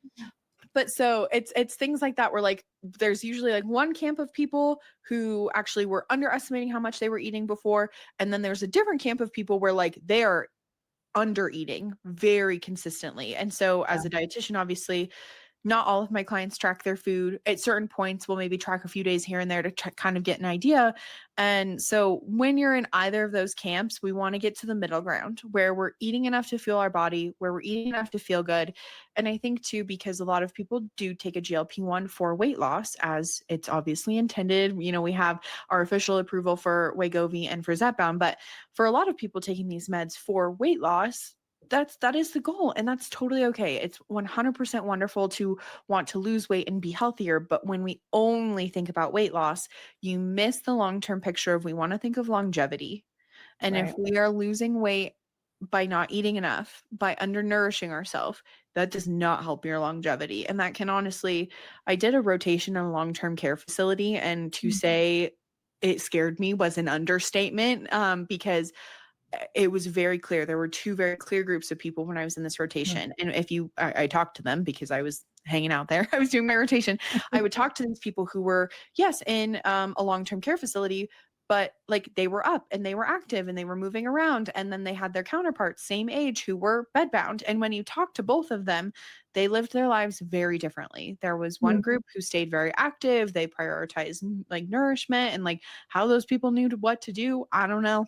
but so it's things like that where like there's usually like one camp of people who actually were underestimating how much they were eating before, and then there's a different camp of people where like they are under eating very consistently. And so Yeah. as a dietitian, obviously not all of my clients track their food. At certain points, we'll maybe track a few days here and there to kind of get an idea. And so when you're in either of those camps, we want to get to the middle ground where we're eating enough to fuel our body, where we're eating enough to feel good. And I think too, because a lot of people do take a GLP-1 for weight loss, as it's obviously intended. You know, we have our official approval for Wegovy and for Zepbound, but for a lot of people taking these meds for weight loss, that is the goal, and that's totally okay. It's 100% wonderful to want to lose weight and be healthier, but when we only think about weight loss, you miss the long-term picture of we want to think of longevity. And if Right. we are losing weight by not eating enough, by undernourishing ourselves, that does not help your longevity. And that can honestly, I did a rotation in a long-term care facility, and to Mm. say it scared me was an understatement, because it was very clear. There were two very clear groups of people when I was in this Mm. rotation. And I talked to them because I was hanging out there. I was doing my rotation. I would talk to these people who were, yes, in a long-term care facility, but like they were up and they were active and they were moving around. And then they had their counterparts, same age, who were bedbound. And when you talk to both of them, they lived their lives very differently. There was one Mm. group who stayed very active. They prioritized like nourishment, and like how those people knew what to do, I don't know.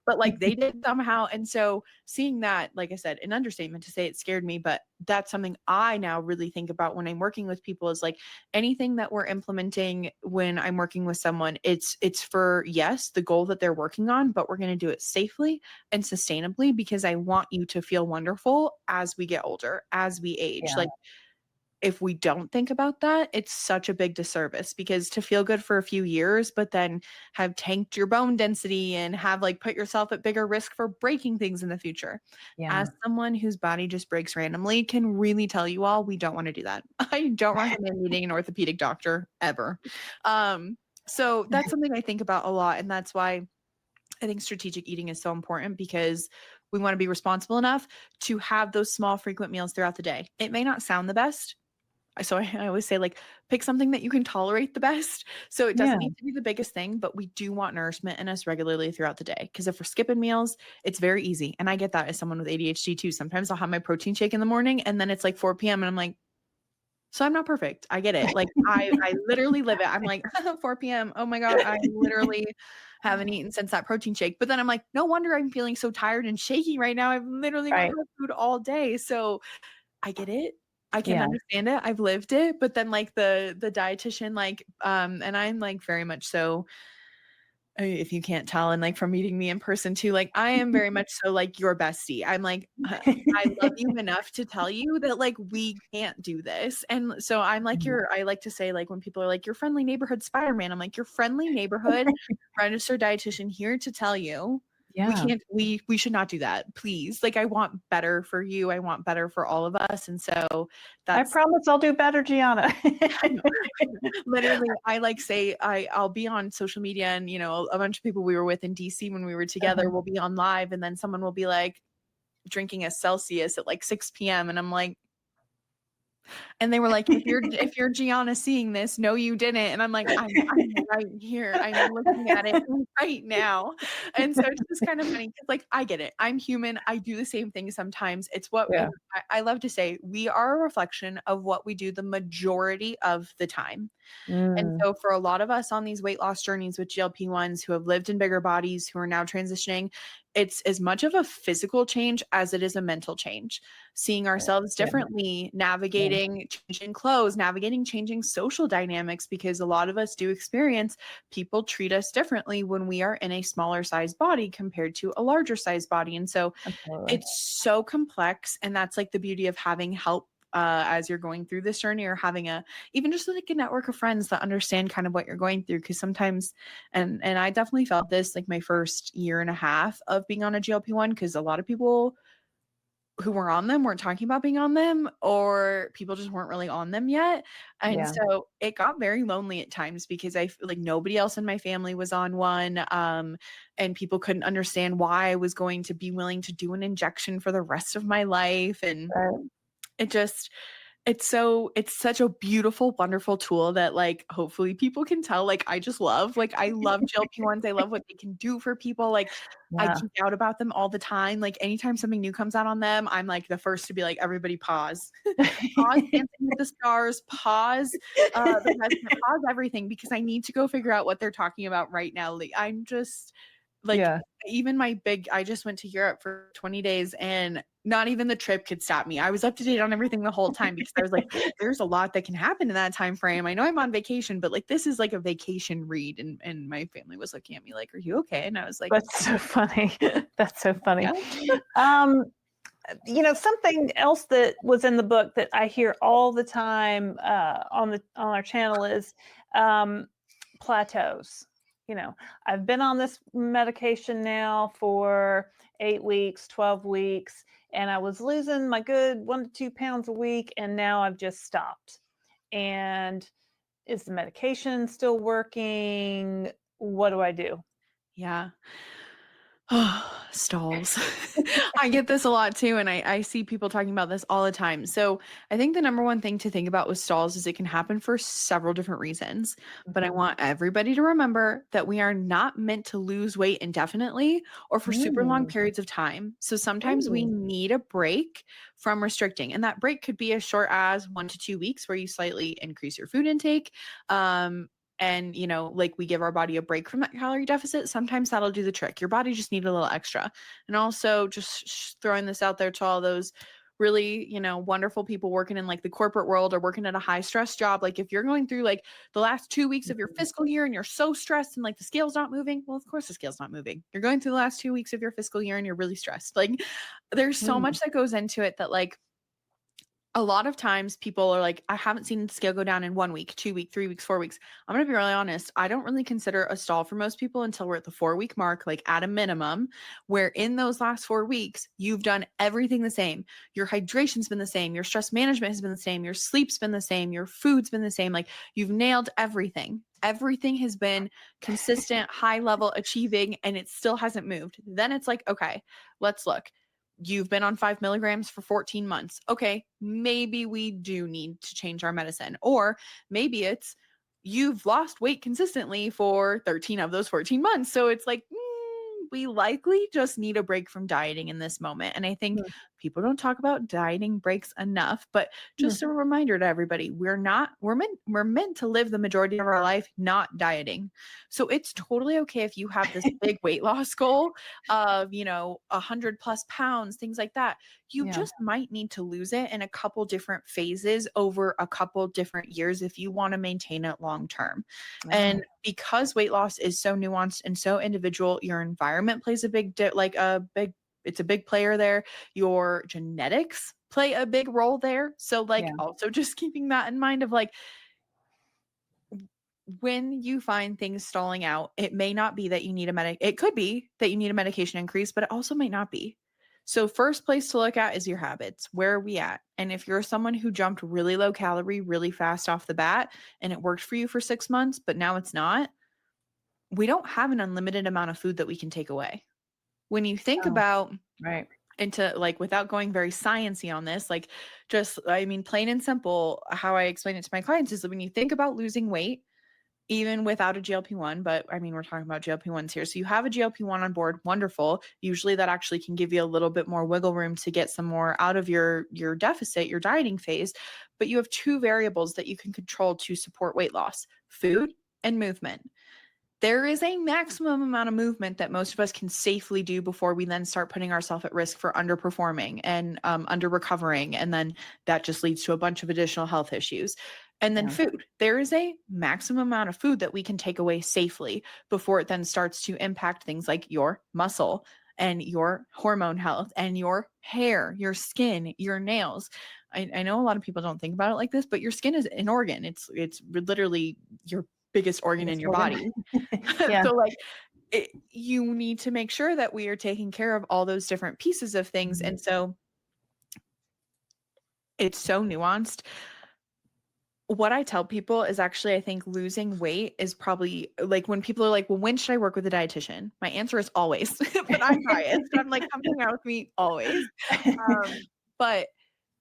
But like they did somehow. And so seeing that, like I said, an understatement to say it scared me, but that's something I now really think about when I'm working with people is like anything that we're implementing when I'm working with someone, it's for, yes, the goal that they're working on, but we're going to do it safely and sustainably because I want you to feel wonderful as we get older, as we age. Yeah. Like if we don't think about that, it's such a big disservice because to feel good for a few years, but then have tanked your bone density and have like put yourself at bigger risk for breaking things in the future. Yeah. As someone whose body just breaks randomly, can really tell you all we don't want to do that. I don't recommend meeting an orthopedic doctor ever. So that's something I think about a lot. And that's why I think strategic eating is so important because we want to be responsible enough to have those small, frequent meals throughout the day. It may not sound the best. So I always say, like, pick something that you can tolerate the best. So it Yeah. doesn't need to be the biggest thing, but we do want nourishment in us regularly throughout the day. Because if we're skipping meals, it's very easy. And I get that as someone with ADHD too. Sometimes I'll have my protein shake in the morning and then it's like 4 p.m. and I'm like, so I'm not perfect. I get it. Like I literally live it. I'm like 4 p.m. Oh my God, I literally haven't eaten since that protein shake. But then I'm like, no wonder I'm feeling so tired and shaky right now. I've literally not Right. had food all day. So I get it. I can Yeah. understand it. I've lived it. But then like the dietitian, like, and I'm like very much so, if you can't tell, and like from meeting me in person too, like I am very much so like your bestie. I'm like, I love you enough to tell you that like we can't do this. And so I'm like I like to say, like, when people are like your friendly neighborhood Spider-Man, I'm like your friendly neighborhood registered dietitian here to tell you we Yeah. can't we should not do that. Please. Like I want better for you. I want better for all of us. And so I that's promise I'll do better, Gianna. I know. Literally, I like say I'll be on social media and a bunch of people we were with in DC when we were together Uh-huh. will be on live and then someone will be like drinking a Celsius at like 6 p.m. and I'm like, and they were like, if you're Gianna seeing this, no, you didn't. And I'm like, I'm right here. I'm looking at it right now. And so it's just kind of funny because like I get it. I'm human. I do the same thing sometimes. It's what Yeah. I love to say. We are a reflection of what we do the majority of the time. And Mm, so for a lot of us on these weight loss journeys with GLP-1s who have lived in bigger bodies, who are now transitioning, it's as much of a physical change as it is a mental change. Seeing ourselves yeah. differently, Yeah. navigating changing clothes, navigating changing social dynamics, because a lot of us do experience people treat us differently when we are in a smaller size body compared to a larger size body. And so Absolutely. it's so complex. And that's like the beauty of having help as you're going through this journey, or having even just like a network of friends that understand kind of what you're going through. Cause sometimes, and I definitely felt this like my first year and a half of being on a GLP-1, cause a lot of people who were on them weren't talking about being on them, or people just weren't really on them yet. And Yeah. so it got very lonely at times because like nobody else in my family was on one. And people couldn't understand why I was going to be willing to do an injection for the rest of my life. And Right. it just it's such a beautiful, wonderful tool that like hopefully people can tell like I just love. Like I love GLP-1s. I love what they can do for people. Like I Yeah. geek out about them all the time. Like anytime something new comes out on them, I'm like the first to be like, everybody pause. Pause Dancing with the Stars, pause the president, pause everything, because I need to go figure out what they're talking about right now. Like I'm just like, Yeah. even I just went to Europe for 20 days and not even the trip could stop me. I was up to date on everything the whole time because I was like, there's a lot that can happen in that time frame. I know I'm on vacation, but like this is like a vacation read. And my family was looking at me like, are you okay? And I was like, That's so funny. That's so funny. yeah. Um, something else that was in the book that I hear all the time on our channel is plateaus. I've been on this medication now for 8 weeks, 12 weeks, and I was losing my good 1 to 2 pounds a week, and now I've just stopped. And is the medication still working? What do I do? Yeah. Stalls. I get this a lot too. And I see people talking about this all the time. So I think the number one thing to think about with stalls is it can happen for several different reasons. But I Mhm. want everybody to remember that we are not meant to lose weight indefinitely or for super long Mm. periods of time. So sometimes we Ooh. need a break from restricting. And that break could be as short as 1 to 2 weeks where you slightly increase your food intake. And like we give our body a break from that calorie deficit, sometimes that'll do the trick. Your body just need a little extra. And also just throwing this out there to all those really wonderful people working in like the corporate world or working at a high stress job. Like if you're going through like the last 2 weeks of your Mhm. fiscal year and you're so stressed and like the scale's not moving, well, of course the scale's not moving. You're going through the last 2 weeks of your fiscal year and you're really stressed. Like there's so Mm. much that goes into it that like a lot of times people are like, I haven't seen the scale go down in 1 week, 2 week, 3 weeks, 4 weeks. I'm going to be really honest. I don't really consider a stall for most people until we're at the 4 week mark, like at a minimum, where in those last 4 weeks, you've done everything the same. Your hydration's been the same. Your stress management has been the same. Your sleep's been the same. Your food's been the same. Like you've nailed everything. Everything has been consistent, high level achieving, and it still hasn't moved. Then it's like, okay, let's look. you've been on 5 milligrams for 14 months. Okay, maybe we do need to change our medicine. Or maybe it's you've lost weight consistently for 13 of those 14 months. So it's like, we likely just need a break from dieting in this moment. And I think people don't talk about dieting breaks enough, but just a reminder to everybody, we're meant to live the majority of our life not dieting. So it's totally okay if you have this big weight loss goal of, 100+ pounds, things like that. You Yeah. just might need to lose it in a couple different phases over a couple different years if you want to maintain it long term. And because weight loss is so nuanced and so individual, your environment plays a it's a big player there. Your genetics play a big role there. So Yeah. also just keeping that in mind of when you find things stalling out, it may not be that you need it could be that you need a medication increase, but it also might not be. So first place to look at is your habits. Where are we at? And if you're someone who jumped really low calorie really fast off the bat and it worked for you for 6 months, but now it's not, we don't have an unlimited amount of food that we can take away. When you think about Right. into without going very sciencey on this, plain and simple, how I explain it to my clients is that when you think about losing weight, even without a GLP-1, but I mean, we're talking about GLP-1s here. So you have a GLP-1 on board, wonderful. Usually that actually can give you a little bit more wiggle room to get some more out of your deficit, your dieting phase. But you have two variables that you can control to support weight loss: food and movement. There is a maximum amount of movement that most of us can safely do before we then start putting ourselves at risk for underperforming and under recovering. And then that just leads to a bunch of additional health issues. And then food, there is a maximum amount of food that we can take away safely before it then starts to impact things like your muscle and your hormone health and your hair, your skin, your nails. I know a lot of people don't think about it like this, but your skin is an organ. It's literally your biggest organ in your body. Yeah. So you need to make sure that we are taking care of all those different pieces of things. And so it's so nuanced. What I tell people is actually, I think losing weight is probably when people are like, well, when should I work with a dietitian? My answer is always, but I'm biased. I'm like, come hang out with me always. But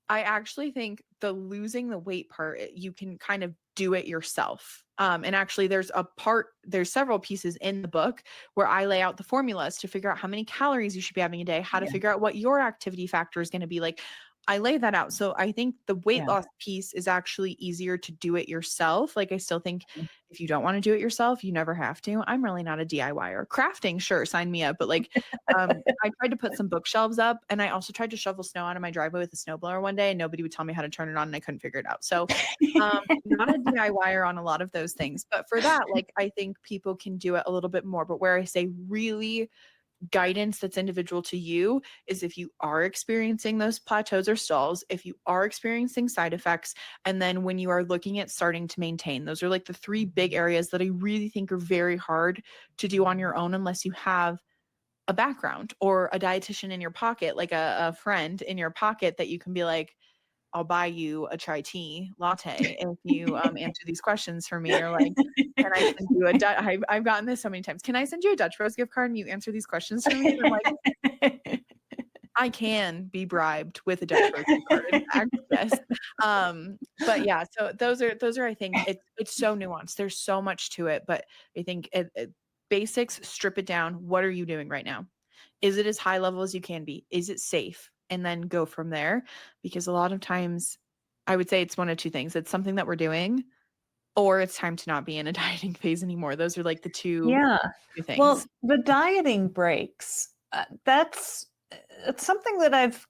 I actually think the losing the weight part, you can kind of do it yourself. And actually there's several pieces in the book where I lay out the formulas to figure out how many calories you should be having a day, how to figure out what your activity factor is going to be like. I lay that out. So I think the weight loss piece is actually easier to do it yourself. I still think if you don't want to do it yourself, you never have to. I'm really not a DIYer. Crafting, sure, sign me up. But I tried to put some bookshelves up, and I also tried to shovel snow out of my driveway with a snowblower one day, and nobody would tell me how to turn it on, and I couldn't figure it out. So not a DIYer on a lot of those things. But for that, I think people can do it a little bit more. But where I say really guidance that's individual to you is if you are experiencing those plateaus or stalls, if you are experiencing side effects, and then when you are looking at starting to maintain. Those are the three big areas that I really think are very hard to do on your own unless you have a background or a dietitian in your pocket, a friend in your pocket that you can be like, I'll buy you a chai tea latte if you answer these questions for me. Or can I send you I've gotten this so many times. Can I send you a Dutch Bros gift card and you answer these questions for me? And I'm like, I can be bribed with a Dutch Bros gift card. In fact, yes. But yeah, so those are, I think it's so nuanced. There's so much to it, but I think basics, strip it down. What are you doing right now? Is it as high level as you can be? Is it safe? And then go from there. Because a lot of times I would say it's one of two things. It's something that we're doing, or it's time to not be in a dieting phase anymore. Those are the two things. Well, the dieting breaks, it's something that I've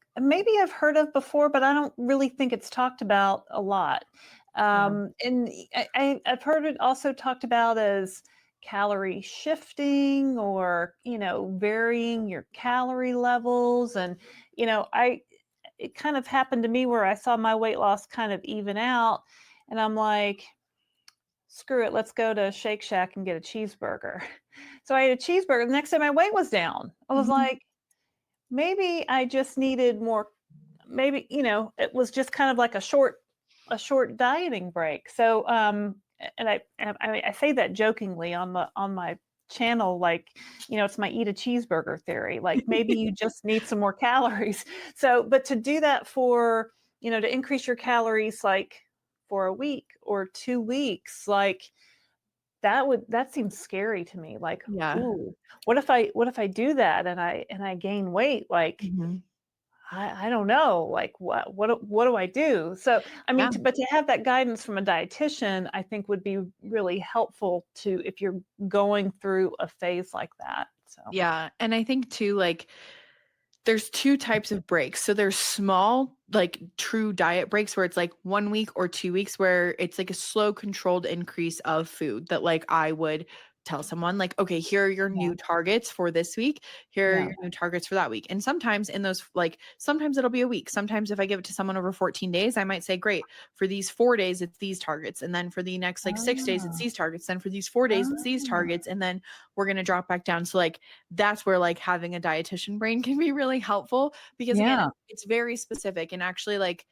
heard of before, but I don't really think it's talked about a lot. And I've heard it also talked about as calorie shifting or, varying your calorie levels. And, it kind of happened to me where I saw my weight loss kind of even out, and I'm like, screw it, let's go to Shake Shack and get a cheeseburger. So I ate a cheeseburger. The next day my weight was down. I was like, maybe I just needed more, maybe, it was just kind of like a short dieting break. So, and I say that jokingly on my channel, like, it's my eat a cheeseburger theory. Like maybe you just need some more calories. So, but to do that for, to increase your calories like for a week or 2 weeks, like that seems scary to me. Like, Yeah. ooh, what if I do that and I gain weight? Like, Mhm. I don't know, like, what do I do? So, I mean, Yeah. but to have that guidance from a dietitian, I think would be really helpful to if you're going through a phase like that. So, Yeah, and I think too, like, there's 2 types of breaks. So there's small, like, true diet breaks where it's, like, 1 week or 2 weeks where it's, like, a slow controlled increase of food that, like, I would tell someone, like, "Okay, here are your yeah, new targets for this week. Here are yeah. your new targets for that week." And sometimes in those like, sometimes it'll be a week. Sometimes if I give it to someone over 14 days, I might say, "Great, for these 4 days, it's these targets, and then for the next, like, 6 days, it's Oh, these targets, then for these 4 days, it's these oh, targets, and then we're gonna drop back down." So, like, that's where, like, having a dietitian brain can be really helpful because, again, yeah. it's very specific and actually, like,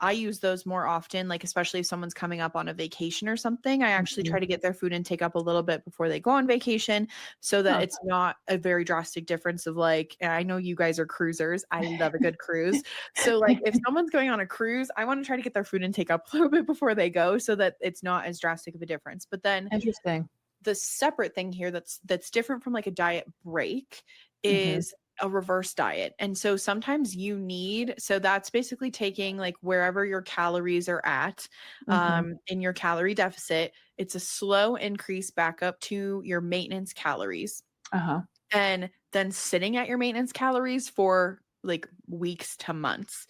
I use those more often, like, especially if someone's coming up on a vacation or something, I actually Mhm. try to get their food intake up a little bit before they go on vacation so that Huh. it's not a very drastic difference of, like, and I know you guys are cruisers, I love a good cruise. So, like, if someone's going on a cruise, I wanna try to get their food intake up a little bit before they go so that it's not as drastic of a difference. But then Interesting. the separate thing here that's different from like a diet break Mhm, is a reverse diet. And so sometimes so that's basically taking like wherever your calories are at mhm. in your calorie deficit, it's a slow increase back up to your maintenance calories Uh-huh. and then sitting at your maintenance calories for like weeks to months.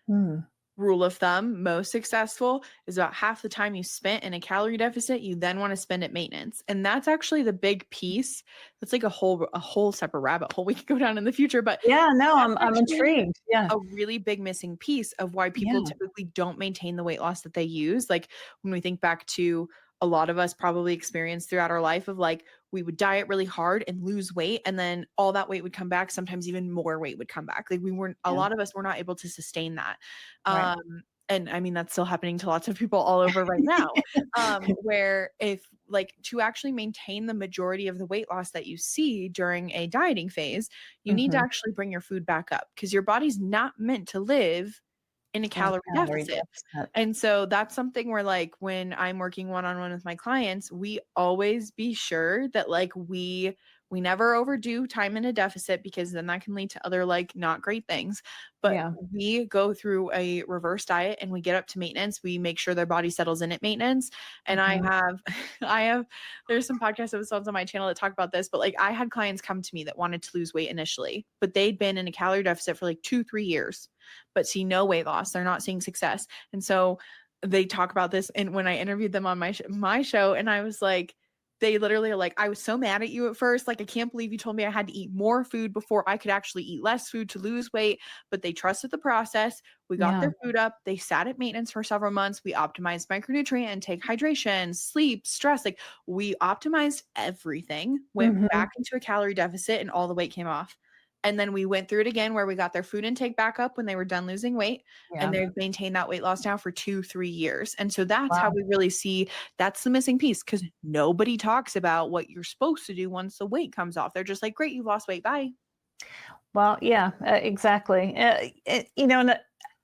Mm. Rule of thumb, most successful is about half the time you spent in a calorie deficit, you then want to spend at maintenance. And that's actually the big piece. That's like a whole separate rabbit hole we could go down in the future, but Yeah, no, that's I'm actually intrigued. Yeah, a really big missing piece of why people yeah, typically don't maintain the weight loss that they use. Like when we think back to a lot of us probably experienced throughout our life of like we would diet really hard and lose weight and then all that weight would come back, sometimes even more weight would come back. Like we weren't a yeah, lot of us were not able to sustain that. right. And I mean that's still happening to lots of people all over right now. Where if like to actually maintain the majority of the weight loss that you see during a dieting phase, you need to Mhm. actually bring your food back up because your body's not meant to live in a In a calorie calorie deficit. deficit. And so that's something where like when I'm working one-on-one with my clients, we always be sure that like we never overdo time in a deficit because then that can lead to other like not great things. But Yeah. we go through a reverse diet and we get up to maintenance. We make sure their body settles in at maintenance. And I Mhm. have I have there's some podcast episodes on my channel that talk about this, but like I had clients come to me that wanted to lose weight initially, but they'd been in a calorie deficit for like 2-3 years but see no weight loss. They're not seeing success. And so they talk about this. And when I interviewed them on my show, and I was like, they literally are like, I was so mad at you at first. Like, I can't believe you told me I had to eat more food before I could actually eat less food to lose weight. But they trusted the process. We got Yeah. their food up. They sat at maintenance for several months. We optimized micronutrient intake, hydration, sleep, stress. Like, we optimized everything, went Mhm. back into a calorie deficit, and all the weight came off. And then we went through it again where we got their food intake back up when they were done losing weight. And Yeah. they've maintained that weight loss now for 2-3 years. And so that's how Wow. we really see that's the missing piece because nobody talks about what you're supposed to do once the weight comes off. They're just like, great, you lost weight. Bye. Well, yeah, exactly. And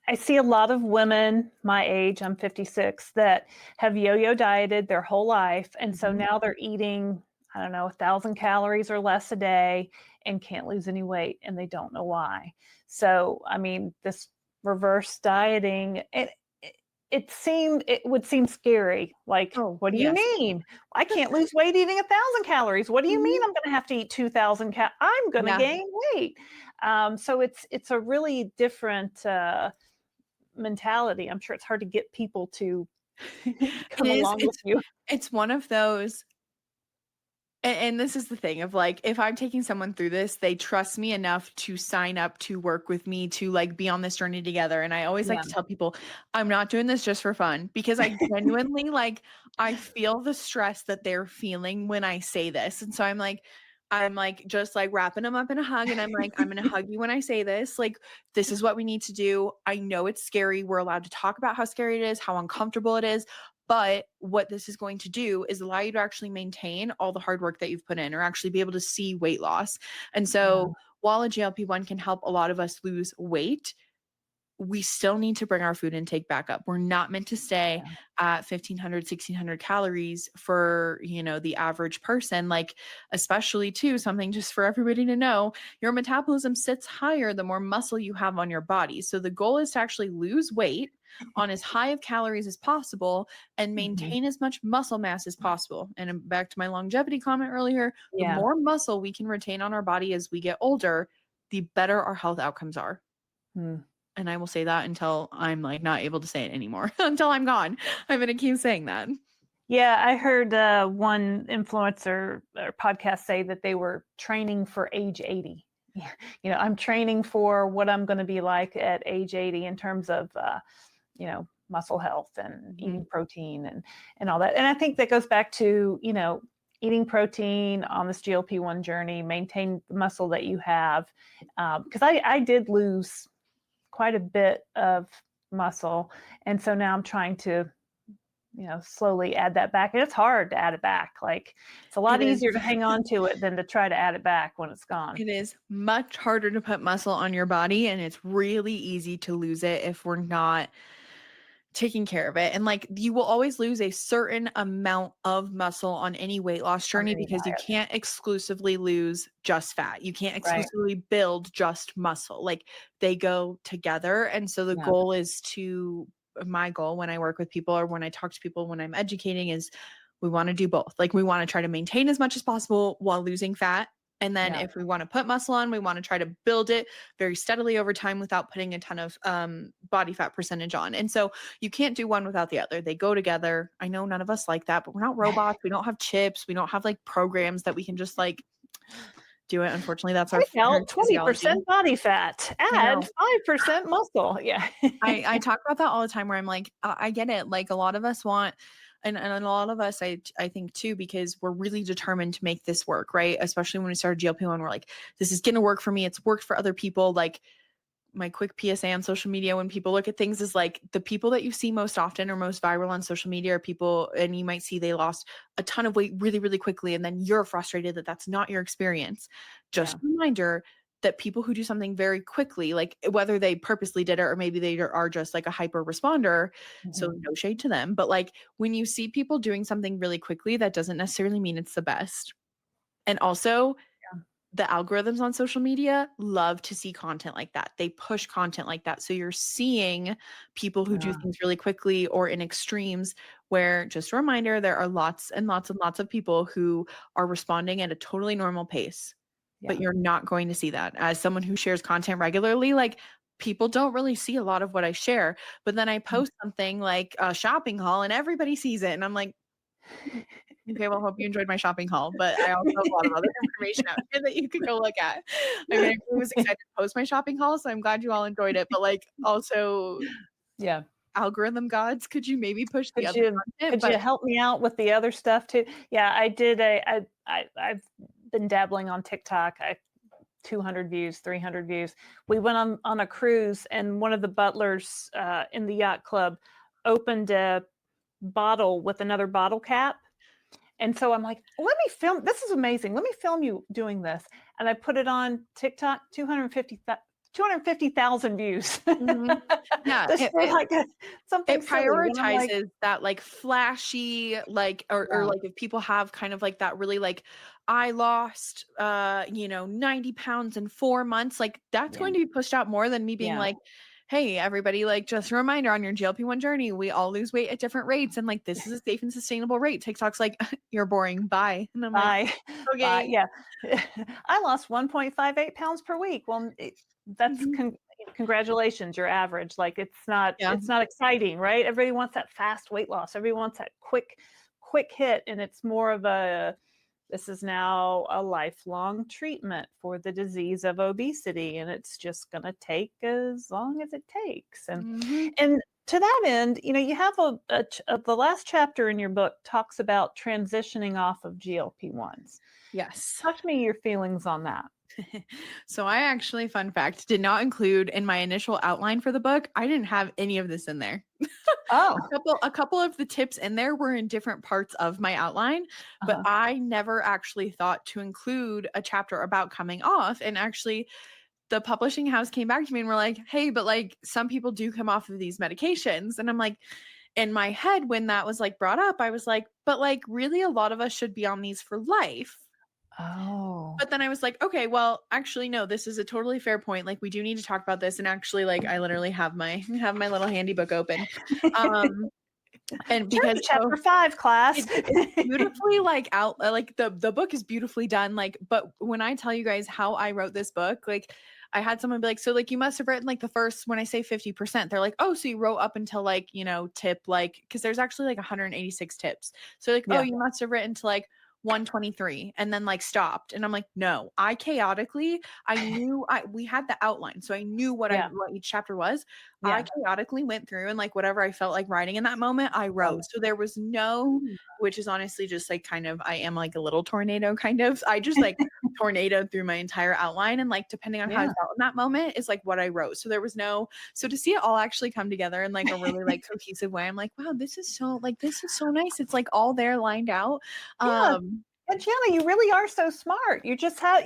I see a lot of women my age, I'm 56, that have yo-yo dieted their whole life, and so Mhm. now they're eating, I don't know, 1,000 calories or less a day and can't lose any weight, and they don't know why. So, I mean, this reverse dieting, it would seem scary. Like, Oh, what do you yes. mean? I can't lose weight eating 1,000 calories. What do you mean Mhm. I'm gonna have to eat 2,000 I'm gonna Yeah. gain weight. So it's a really different, mentality. I'm sure it's hard to get people to It come is. along with you. It's one of those. And this is the thing of like, if I'm taking someone through this, they trust me enough to sign up to work with me to like be on this journey together. And I always like Yeah. to tell people, I'm not doing this just for fun because I genuinely like, I feel the stress that they're feeling when I say this. And so I'm like, just like wrapping them up in a hug. And I'm like, I'm going to hug you when I say this. Like, this is what we need to do. I know it's scary. We're allowed to talk about how scary it is, how uncomfortable it is. But what this is going to do is allow you to actually maintain all the hard work that you've put in, or actually be able to see weight loss. And so while a GLP-1 can help a lot of us lose weight, we still need to bring our food intake back up. We're not meant to stay at 1,500, 1,600 calories for, the average person. Like, especially too, something just for everybody to know, your metabolism sits higher the more muscle you have on your body. So the goal is to actually lose weight on as high of calories as possible and maintain as much muscle mass as possible. And back to my longevity comment earlier, the more muscle we can retain on our body as we get older, the better our health outcomes are. And I will say that until I'm like not able to say it anymore. Until I'm gone, I'm going to keep saying that. Yeah, I heard one influencer or podcast say that they were training for age 80. I'm training for what I'm going to be like at age 80 in terms of, muscle health and eating protein and all that. And I think that goes back to, eating protein on this GLP-1 journey, maintain the muscle that you have. Because I did lose quite a bit of muscle. And so now I'm trying to, slowly add that back. And it's hard to add it back. Like, it's a lot easier to hang on to it than to try to add it back when it's gone. It is much harder to put muscle on your body, and it's really easy to lose it if we're not taking care of it. And like, you will always lose a certain amount of muscle on any weight loss journey because you can't exclusively lose just fat. You can't exclusively build just muscle. Like, they go together. And so the goal is my goal when I work with people or when I talk to people, when I'm educating, is we want to do both. Like, we want to try to maintain as much as possible while losing fat. And then if we want to put muscle on, we want to try to build it very steadily over time without putting a ton of body fat percentage on. And so you can't do one without the other. They go together. I know none of us like that, but we're not robots. We don't have chips. We don't have like programs that we can just like do it. Unfortunately, that's our 20% body fat, add 5% muscle. Yeah. I talk about that all the time where I'm like, I get it. Like, a lot of us want, and a lot of us, I think too, because we're really determined to make this work, right? Especially when we started GLP-1, we're like, this is going to work for me. It's worked for other people. Like, my quick PSA on social media when people look at things is like, the people that you see most often or most viral on social media are people, and you might see they lost a ton of weight really, really quickly. And then you're frustrated that that's not your experience. Just a reminder that people who do something very quickly, like whether they purposely did it or maybe they are just like a hyper responder, so no shade to them, but like, when you see people doing something really quickly, that doesn't necessarily mean it's the best. And also, the algorithms on social media love to see content like that. They push content like that. So you're seeing people who do things really quickly or in extremes, where, just a reminder, there are lots and lots and lots of people who are responding at a totally normal pace. But you're not going to see that. As someone who shares content regularly, like, people don't really see a lot of what I share. But then I post something like a shopping haul and everybody sees it. And I'm like, okay, well, hope you enjoyed my shopping haul. But I also have a lot of other information out here that you could go look at. I mean, I was excited to post my shopping haul, so I'm glad you all enjoyed it. But like, also, algorithm gods, could you maybe push the other content? Could you help me out with the other stuff too? Yeah, I did I've been dabbling on TikTok. 200 views, 300 views. We went on a cruise, and one of the butlers in the yacht club opened a bottle with another bottle cap. And so I'm like, let me film. This is amazing. Let me film you doing this. And I put it on TikTok, 250,000 views. Yeah, something it prioritizes that like flashy, like, or like, if people have kind of like that really like, I lost 90 pounds in 4 months, like, that's going to be pushed out more than me being like, hey, everybody, like, just a reminder, on your GLP-1 journey, we all lose weight at different rates. And like, this is a safe and sustainable rate. TikTok's like, you're boring. Bye. And I'm like, okay. Bye. Yeah. I lost 1.58 pounds per week. Well, that's congratulations, your average. Like, it's not exciting, right? Everybody wants that fast weight loss. Everybody wants that quick hit. And it's more of this is now a lifelong treatment for the disease of obesity, and it's just going to take as long as it takes. And to that end, you have the last chapter in your book talks about transitioning off of GLP-1s. Yes. Talk to me your feelings on that. So I actually, fun fact, did not include in my initial outline for the book. I didn't have any of this in there. Oh, A couple of the tips in there were in different parts of my outline, but uh-huh. I never actually thought to include a chapter about coming off. And actually, the publishing house came back to me and were like, "Hey, but like some people do come off of these medications." And I'm like, in my head, when that was like brought up, I was like, "But like really a lot of us should be on these for life." Oh. But then I was like, "Okay, well, actually no, this is a totally fair point. Like we do need to talk about this." And actually like I literally have my have my little handy book open. Um and Turn because to chapter 5, class. it's beautifully like out like the book is beautifully done, like, but when I tell you guys how I wrote this book, like I had someone be like, "So like you must have written like the first," when I say 50%, they're like, "Oh, so you wrote up until like, tip like," because there's actually like 186 tips. So like, "Oh, Yeah, you must have written to like 123 and then like stopped." And I'm like, "No, I chaotically, I knew we had the outline. So I knew yeah, what each chapter was. I yeah. chaotically went through and like whatever I felt like writing in that moment, I Love wrote. it. So there was no, Mm. which is honestly just like kind of, I am like a little tornado kind of. I just like tornado through my entire outline, and like depending on how I Yeah. felt in that moment is like what I wrote. So there was no, so to see it all actually come together in like a really like cohesive way, I'm like, wow, this is so nice. It's like all there lined out. Yeah. Um And Gianna, you really are so smart. You just have,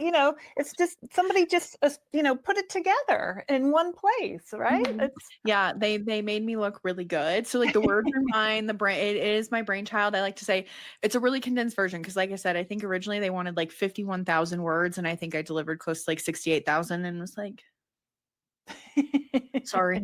it's just somebody just, put it together in one place, right? Mhm. It's Yeah, they made me look really good. So like the words are mine, the brain, it is my brainchild. I like to say it's a really condensed version because like I said, I think originally they wanted like 51,000 words and I think I delivered close to like 68,000 and was like, sorry.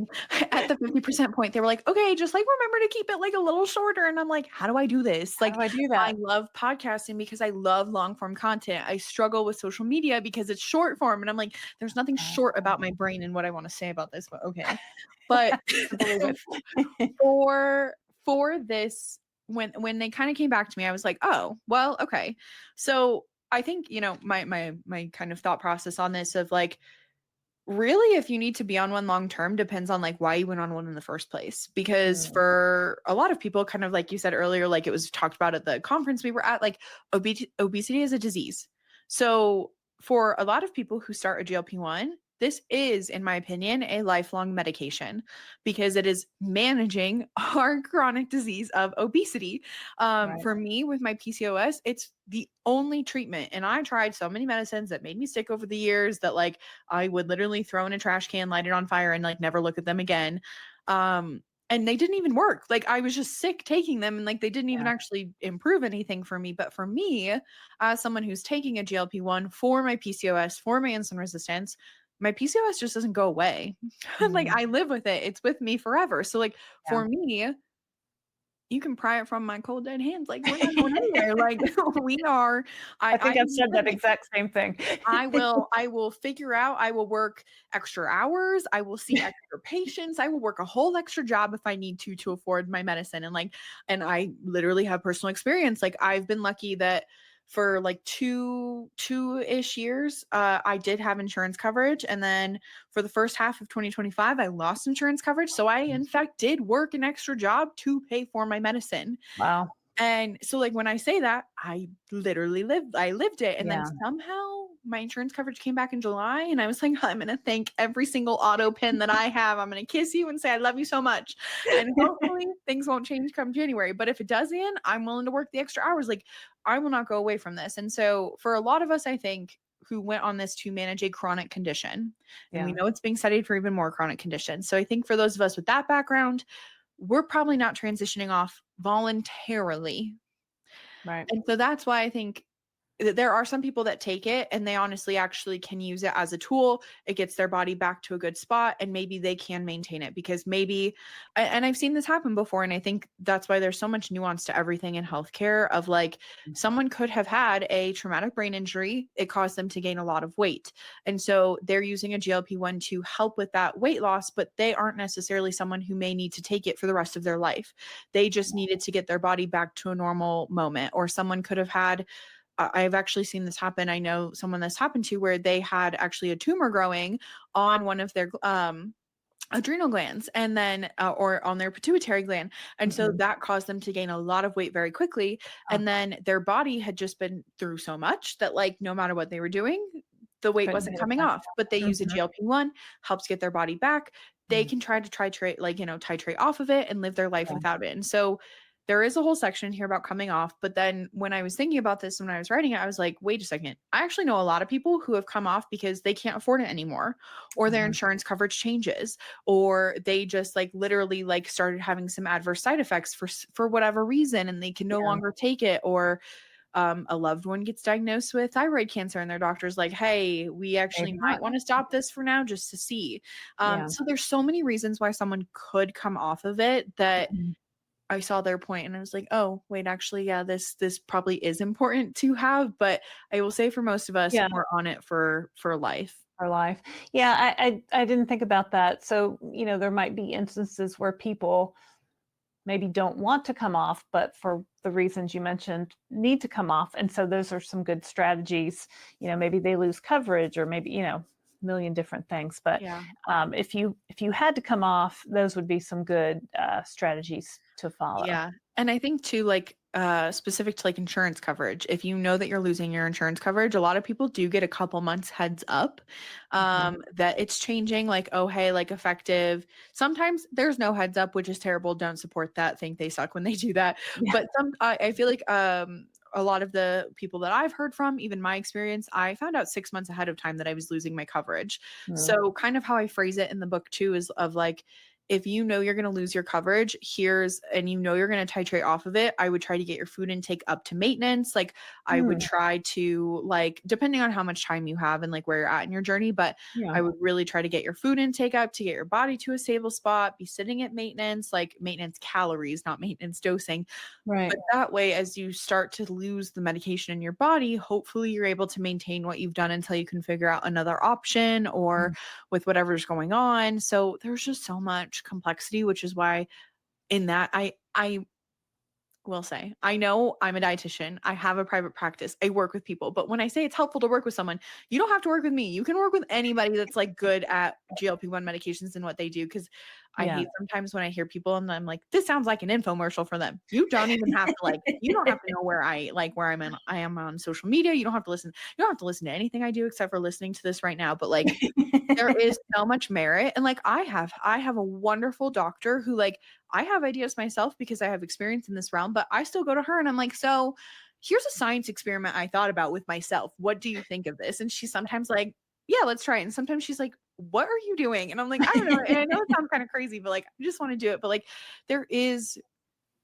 At the 50% point, they were like, "Okay, just like remember to keep it like a little shorter." And I'm like, "How do I do this?" how Like do I do I that? love podcasting because I love long form content. I struggle with social media because it's short form and I'm like, there's nothing short Oh, about my brain and what I want to say about this, but okay. But I believe it. for for this, when they kind of came back to me, I was like, "Oh, well, okay." So I think, my kind of thought process on this of like, really, if you need to be on one long term depends on like why you went on one in the first place. Because Mm, for a lot of people, kind of like you said earlier, like it was talked about at the conference we were at, like obesity is a disease. So for a lot of people who start a GLP-1, this is, in my opinion, a lifelong medication because it is managing our chronic disease of obesity. right. For me, with my PCOS, it's the only treatment. And I tried so many medicines that made me sick over the years that like I would literally throw in a trash can, light it on fire, and like never look at them again. And they didn't even work. Like I was just sick taking them, and like they didn't even Yeah. actually improve anything for me. But for me, as someone who's taking a GLP-1 for my PCOS, for my insulin resistance, my PCOS just doesn't go away. Like Mm, I live with it. It's with me forever. So like yeah. for me, you can pry it from my cold dead hands. Like we're not going anywhere. Like we are. I I think I've said that literally exact same thing. I will figure out, I will work extra hours, I will see extra patients, I will work a whole extra job if I need to afford my medicine. And like, and I literally have personal experience. Like I've been lucky that for like two-ish years, I did have insurance coverage. And then for the first half of 2025, I lost insurance coverage. So I in fact did work an extra job to pay for my medicine. Wow. And so like when I say that, I lived it. And then Yeah. somehow my insurance coverage came back in July and I was like, I'm gonna thank every single auto pin that I have. I'm gonna kiss you and say I love you so much. And hopefully things won't change come January. But if it does, Ian, I'm willing to work the extra hours. Like I will not go away from this. And so for a lot of us, I think, who went on this to manage a chronic condition, and we Yeah. know it's being studied for even more chronic conditions. So I think for those of us with that background, we're probably not transitioning off voluntarily. Right. And so that's why I think that there are some people that take it and they honestly actually can use it as a tool. It gets their body back to a good spot and maybe they can maintain it because maybe, and I've seen this happen before. And I think that's why there's so much nuance to everything in healthcare of like someone could have had a traumatic brain injury. It caused them to gain a lot of weight. And so they're using a GLP-1 to help with that weight loss, but they aren't necessarily someone who may need to take it for the rest of their life. They just needed to get their body back to a normal moment. Or someone could have had, I've actually seen this happen. I know someone this happened to where they had actually a tumor growing on one of their adrenal glands and then or on their pituitary gland, and so Mhm. that caused them to gain a lot of weight very quickly. Oh, And then their body had just been through so much that like no matter what they were doing, the weight Couldn't wasn't get it coming back off, but they up. use a Mhm. GLP-1, helps get their body back. They Mm. can try to titrate, like, titrate off of it and live their life Yeah. without it. And so there is a whole section here about coming off. But then when I was thinking about this, when I was writing it, I was like, wait a second. I actually know a lot of people who have come off because they can't afford it anymore, or their Mhm. insurance coverage changes, or they just like literally like started having some adverse side effects for whatever reason, and they can no Yeah. longer take it, or a loved one gets diagnosed with thyroid cancer and their doctor's like, hey, we actually Maybe might not. want to stop this for now just to see. Yeah. So there's so many reasons why someone could come off of it that Mhm. I saw their point and I was like, oh, wait, actually, yeah, this probably is important to have. But I will say for most of us, Yeah, we're on it for life. for life. Yeah, I didn't think about that. So, there might be instances where people maybe don't want to come off, but for the reasons you mentioned, need to come off. And so those are some good strategies. Maybe they lose coverage or maybe, a million different things. But Yeah. if you had to come off, those would be some good strategies to follow. Yeah. And I think too, like, specific to like insurance coverage, if you know that you're losing your insurance coverage, a lot of people do get a couple months heads up Mhm. that it's changing, like, oh, hey, like effective. Sometimes there's no heads up, which is terrible. Don't support that. Think they suck when they do that. Yeah. But I feel like a lot of the people that I've heard from, even my experience, I found out 6 months ahead of time that I was losing my coverage. Mm. So kind of how I phrase it in the book too is of like, if you know you're going to lose your coverage, and you know you're going to titrate off of it, I would try to get your food intake up to maintenance. Like, I would Mm. try to, like, depending on how much time you have and like where you're at in your journey, but Yeah. I would really try to get your food intake up to get your body to a stable spot, be sitting at maintenance, like maintenance calories, not maintenance dosing. Right. But that way, as you start to lose the medication in your body, hopefully you're able to maintain what you've done until you can figure out another option, or Mm. with whatever's going on. So there's just so much complexity, which is why in that I will say, I know I'm a dietitian. I have a private practice. I work with people. But when I say it's helpful to work with someone, you don't have to work with me. You can work with anybody that's like good at GLP-1 medications and what they do. Cause I Yeah. hate sometimes when I hear people and I'm like, this sounds like an infomercial for them. You don't even have to like, you don't have to know I am on social media. You don't have to listen. You don't have to listen to anything I do except for listening to this right now. But like, there is so much merit. And like, I have a wonderful doctor who, like, I have ideas myself because I have experience in this realm, but I still go to her and I'm like, so here's a science experiment I thought about with myself. What do you think of this? And she's sometimes like, yeah, let's try it. And sometimes she's like, what are you doing? And I'm like, I don't know. And I know it sounds kind of crazy, but like, I just want to do it. But like, there is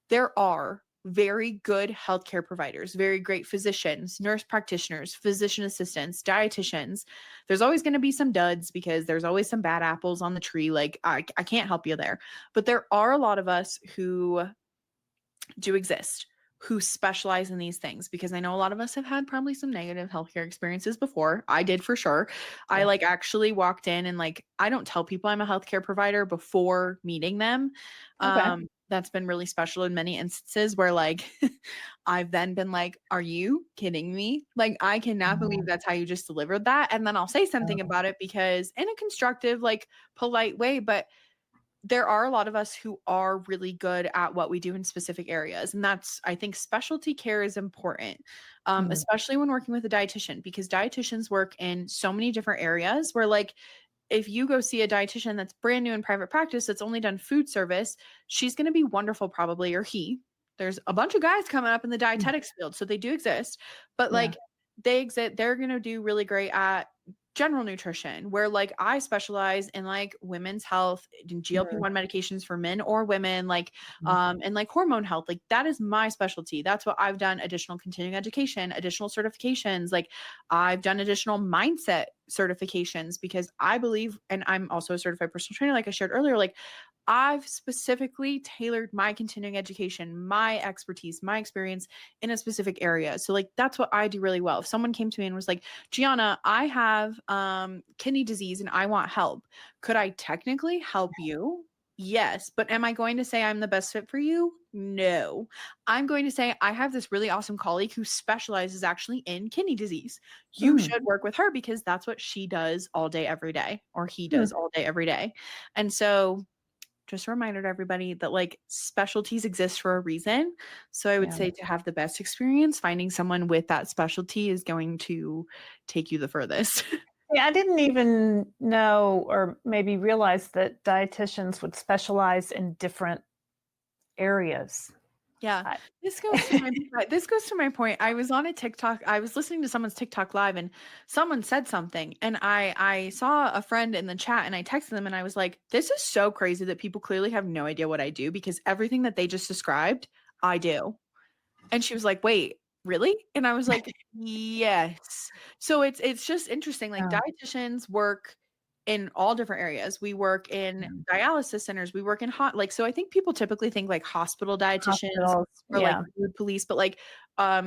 there are very good healthcare providers, very great physicians, nurse practitioners, physician assistants, dietitians. There's always going to be some duds because there's always some bad apples on the tree. Like, I can't help you there. But there are a lot of us who do exist, who specialize in these things, because I know a lot of us have had probably some negative healthcare experiences before. I did for sure. I Yeah. like actually walked in and like, I don't tell people I'm a healthcare provider before meeting them. Okay. That's been really special in many instances where like I've then been like, are you kidding me? Like, I cannot believe Oh, that's how you just delivered that. And then I'll say something oh, about it because in a constructive, like polite way, but there are a lot of us who are really good at what we do in specific areas. And that's, I think, specialty care is important, mm, especially when working with a dietitian, because dietitians work in so many different areas where, like, if you go see a dietitian that's brand new in private practice, that's only done food service, she's going to be wonderful, probably, or he. There's a bunch of guys coming up in the mm, dietetics field, so they do exist, but yeah. like, they're going to do really great at general nutrition, where like I specialize in like women's health and Mm, GLP-1 medications for men or women, like mm, and like hormone health. Like, that is my specialty. That's what I've done, additional continuing education, additional certifications. Like, I've done additional mindset certifications because I believe, and I'm also a certified personal trainer, like I shared earlier, like I've specifically tailored my continuing education, my expertise, my experience in a specific area. So like, that's what I do really well. If someone came to me and was like, Gianna, I have kidney disease and I want help, could I technically help you? Yes. But am I going to say I'm the best fit for you? No. I'm going to say I have this really awesome colleague who specializes actually in kidney disease. You mm, should work with her because that's what she does all day, every day, or he does mm, all day, every day. And so, just a reminder to everybody that like specialties exist for a reason. So I would yeah. say to have the best experience, finding someone with that specialty is going to take you the furthest. Yeah, I didn't even know or maybe realize that dietitians would specialize in different areas. Yeah. I This goes to my point. I was on a TikTok. I was listening to someone's TikTok live and someone said something and I saw a friend in the chat and I texted them and I was like, "This is so crazy that people clearly have no idea what I do because everything that they just described, I do." And she was like, "Wait, really?" And I was like, "Yes." So it's just interesting, like, Oh, dietitians work in all different areas. We work in yeah. dialysis centers, we work in so I think people typically think, like, hospital dietitians Hospitals, or, like, yeah, food police, but, like,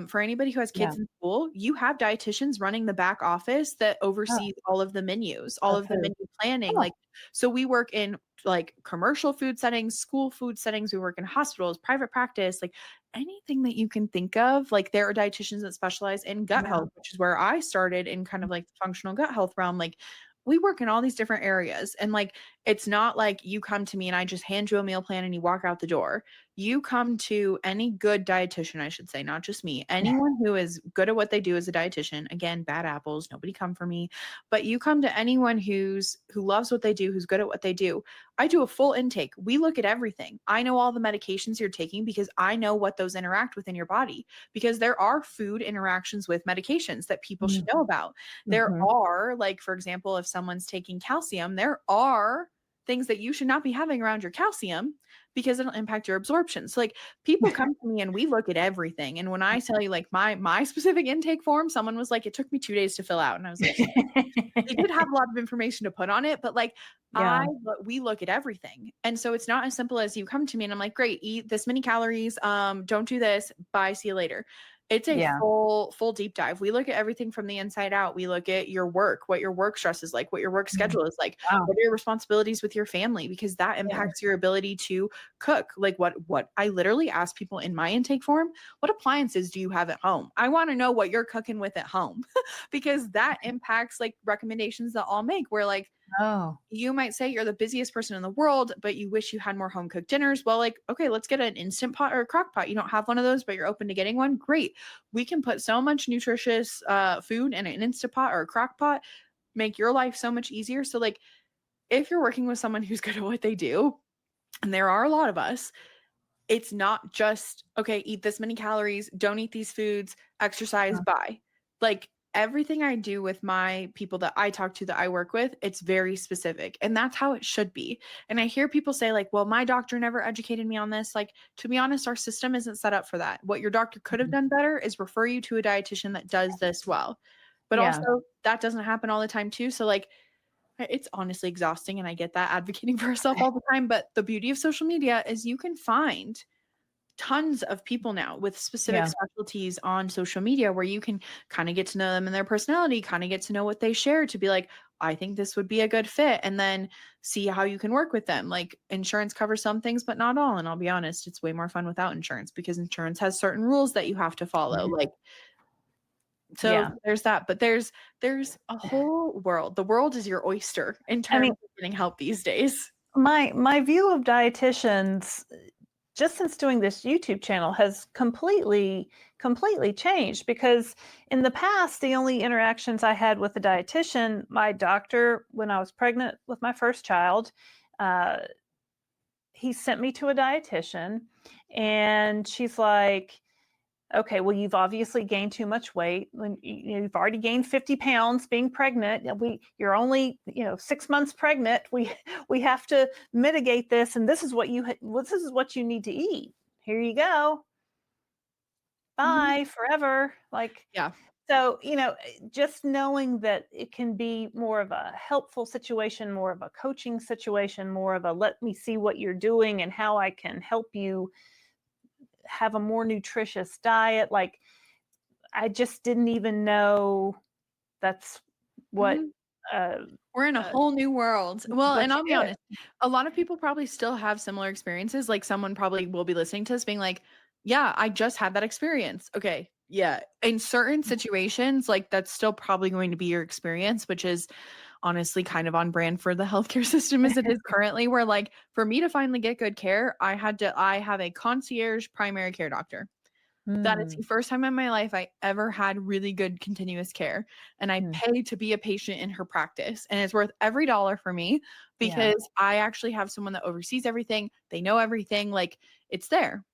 for anybody who has yeah. kids in school, you have dietitians running the back office that Oh, oversees all of the menus, all of of the who? menu planning, Oh, like, so we work in, like, commercial food settings, school food settings, we work in hospitals, private practice, like, anything that you can think of. Like there are dietitians that specialize in gut yeah. health, which is where I started in kind of like the functional gut health realm. Like we work in all these different areas. And like it's not like you come to me and I just hand you a meal plan and you walk out the door. You come to any good dietitian, I should say, not just me. Anyone who is good at what they do as a dietitian. Again, bad apples, nobody come for me. But you come to anyone who loves what they do, who's good at what they do. I do a full intake. We look at everything. I know all the medications you're taking because I know what those interact with in your body. Because there are food interactions with medications that people should Mm, know about. There mhm. are, like, for example, if someone's taking calcium, there are things that you should not be having around your calcium because it'll impact your absorption. So like people come to me and we look at everything. And when I tell you like my specific intake form, someone was like, it took me 2 days to fill out. And I was like, they did have a lot of information to put on it, but like Yeah, we look at everything. And so it's not as simple as you come to me and I'm like, great, eat this many calories. Don't do this. Bye. See you later. It's a yeah. full deep dive. We look at everything from the inside out. We look at your work, what your work stress is like, what your work Mm, schedule is like, wow. what are your responsibilities with your family, because that Yeah. impacts your ability to cook. Like what I literally ask people in my intake form, what appliances do you have at home? I want to know what you're cooking with at home because that impacts like recommendations that I'll make where like Oh, you might say you're the busiest person in the world, but you wish you had more home cooked dinners. Well, like, okay, let's get an instant pot or a crock pot. You don't have one of those, but you're open to getting one. Great. We can put so much nutritious food in an instant pot or a crock pot, make your life so much easier. So, like, if you're working with someone who's good at what they do, and there are a lot of us, it's not just, okay, eat this many calories, don't eat these foods, exercise, uh, bye. Like everything I do with my people that I talk to, that I work with, it's very specific. And that's how it should be. And I hear people say, like, well, my doctor never educated me on this. Like, to be honest, our system isn't set up for that. What your doctor could have mhm. done better is refer you to a dietitian that does this well. But Yeah, also, that doesn't happen all the time, too. So, like, it's honestly exhausting. And I get that advocating for herself all the time. But the beauty of social media is you can find tons of people now with specific yeah. specialties on social media where you can kind of get to know them and their personality, kind of get to know what they share to be like, I think this would be a good fit, and then see how you can work with them. Like insurance covers some things, but not all. And I'll be honest, it's way more fun without insurance because insurance has certain rules that you have to follow. Mhm. Like, so Yeah. there's that, but there's a whole world. The world is your oyster in I terms mean, of getting help these days. my view of dietitians just since doing this YouTube channel has completely changed because in the past the only interactions I had with a dietitian, my doctor when I was pregnant with my first child, uh, he sent me to a dietitian and she's like, okay, well, you've obviously gained too much weight. You've already gained 50 pounds being pregnant. You're only, 6 months pregnant. We have to mitigate this, and this is what you need to eat. Here you go. Mhm. Bye forever. Like, Yeah. so, just knowing that it can be more of a helpful situation, more of a coaching situation, more of a let me see what you're doing and how I can help you have a more nutritious diet. Like, I just didn't even know that's what, Mhm. uh, We're in a whole new world. Well, what and I'll be you did. honest, a lot of people probably still have similar experiences. Like someone probably will be listening to this being like, yeah, I just had that experience. Okay. Yeah. In certain situations, like that's still probably going to be your experience, which is honestly kind of on brand for the healthcare system as it is currently, where like for me to finally get good care, I have a concierge primary care doctor. That is Mm, the first time in my life I ever had really good continuous care, and I mm, pay to be a patient in her practice, and it's worth every dollar for me yeah. because I actually have someone that oversees everything. They know everything, like, it's there.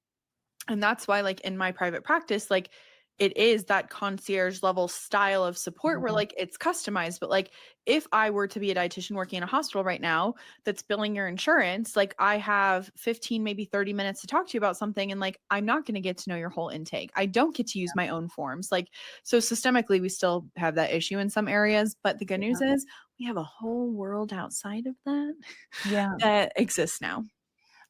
And that's why, like, in my private practice, like, it is that concierge level style of support where, Mhm. like, it's customized. But, like, if I were to be a dietitian working in a hospital right now that's billing your insurance, like, I have 15, maybe 30 minutes to talk to you about something. And, like, I'm not going to get to know your whole intake. I don't get to use my own forms. Like, so systemically, we still have that issue in some areas. But the good Yeah. news is we have a whole world outside of that Yeah. that exists now.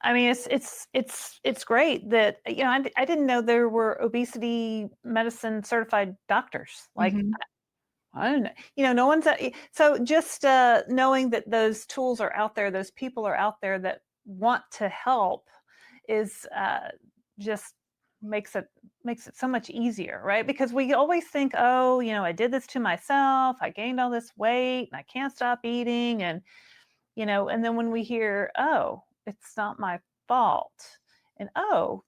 I mean, it's great that, I didn't know there were obesity medicine certified doctors. Like, Mhm. I don't know, no one's so just knowing that those tools are out there, those people are out there that want to help is just makes it makes it so much easier, right? Because we always think, oh, I did this to myself, I gained all this weight, and I can't stop eating, and then when we hear, oh, it's not my fault. And oh,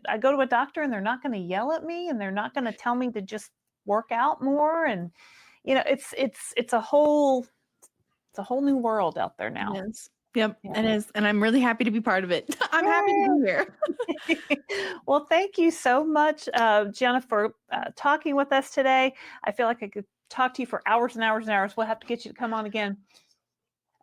I go to a doctor and they're not going to yell at me and they're not going to tell me to just work out more. And it's a whole new world out there It now. is. Yep, Yeah. it is, and I'm really happy to be part of it. I'm happy to be here. Well, thank you so much, Gianna, for talking with us today. I feel like I could talk to you for hours and hours and hours. We'll have to get you to come on again.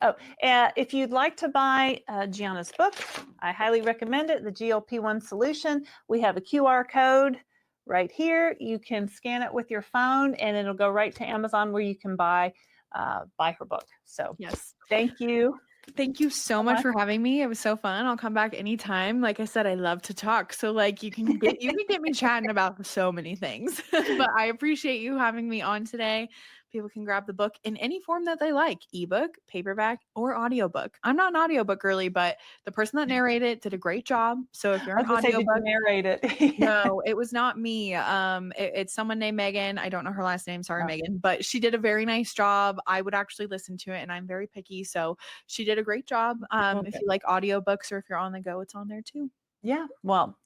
Oh, if you'd like to buy Gianna's book, I highly recommend it, The GLP-1 Solution. We have a QR code right here. You can scan it with your phone and it'll go right to Amazon where you can buy her book. So Yes. thank you Thank you so so much much. for having me. It was so fun. I'll come back anytime. Like I said, I love to talk. So, like, you can get me chatting about so many things. But I appreciate you having me on today. People can grab the book in any form that they like, ebook, paperback, or audiobook. I'm not an audiobook girly, but the person that narrated it did a great job. So if you're I an was gonna say, did you audiobook, narrate it? no, it was not me. It's someone named Megan. I don't know her last name. Sorry, Oh, Megan, but she did a very nice job. I would actually listen to it, and I'm very picky, so she did a great job. If okay. you like audiobooks or if you're on the go, it's on there too. Yeah, well,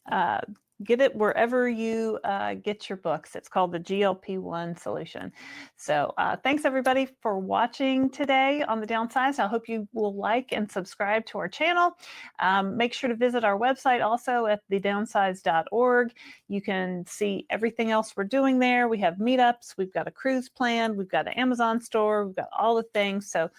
get it wherever you get your books. It's called the GLP-1 Solution. So thanks everybody for watching today on The Downsized. I hope you will like and subscribe to our channel. Make sure to visit our website also at thedownsized.org. You can see everything else we're doing there. We have meetups, we've got a cruise plan, we've got an Amazon store, we've got all the things. So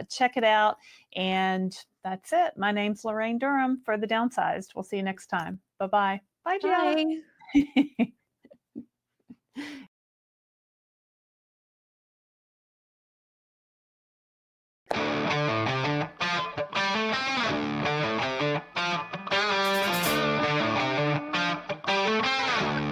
check it out. And that's it. My name's Laraine Durham for The Downsized. We'll see you next time. Bye-bye. Bye, Gianna. Bye.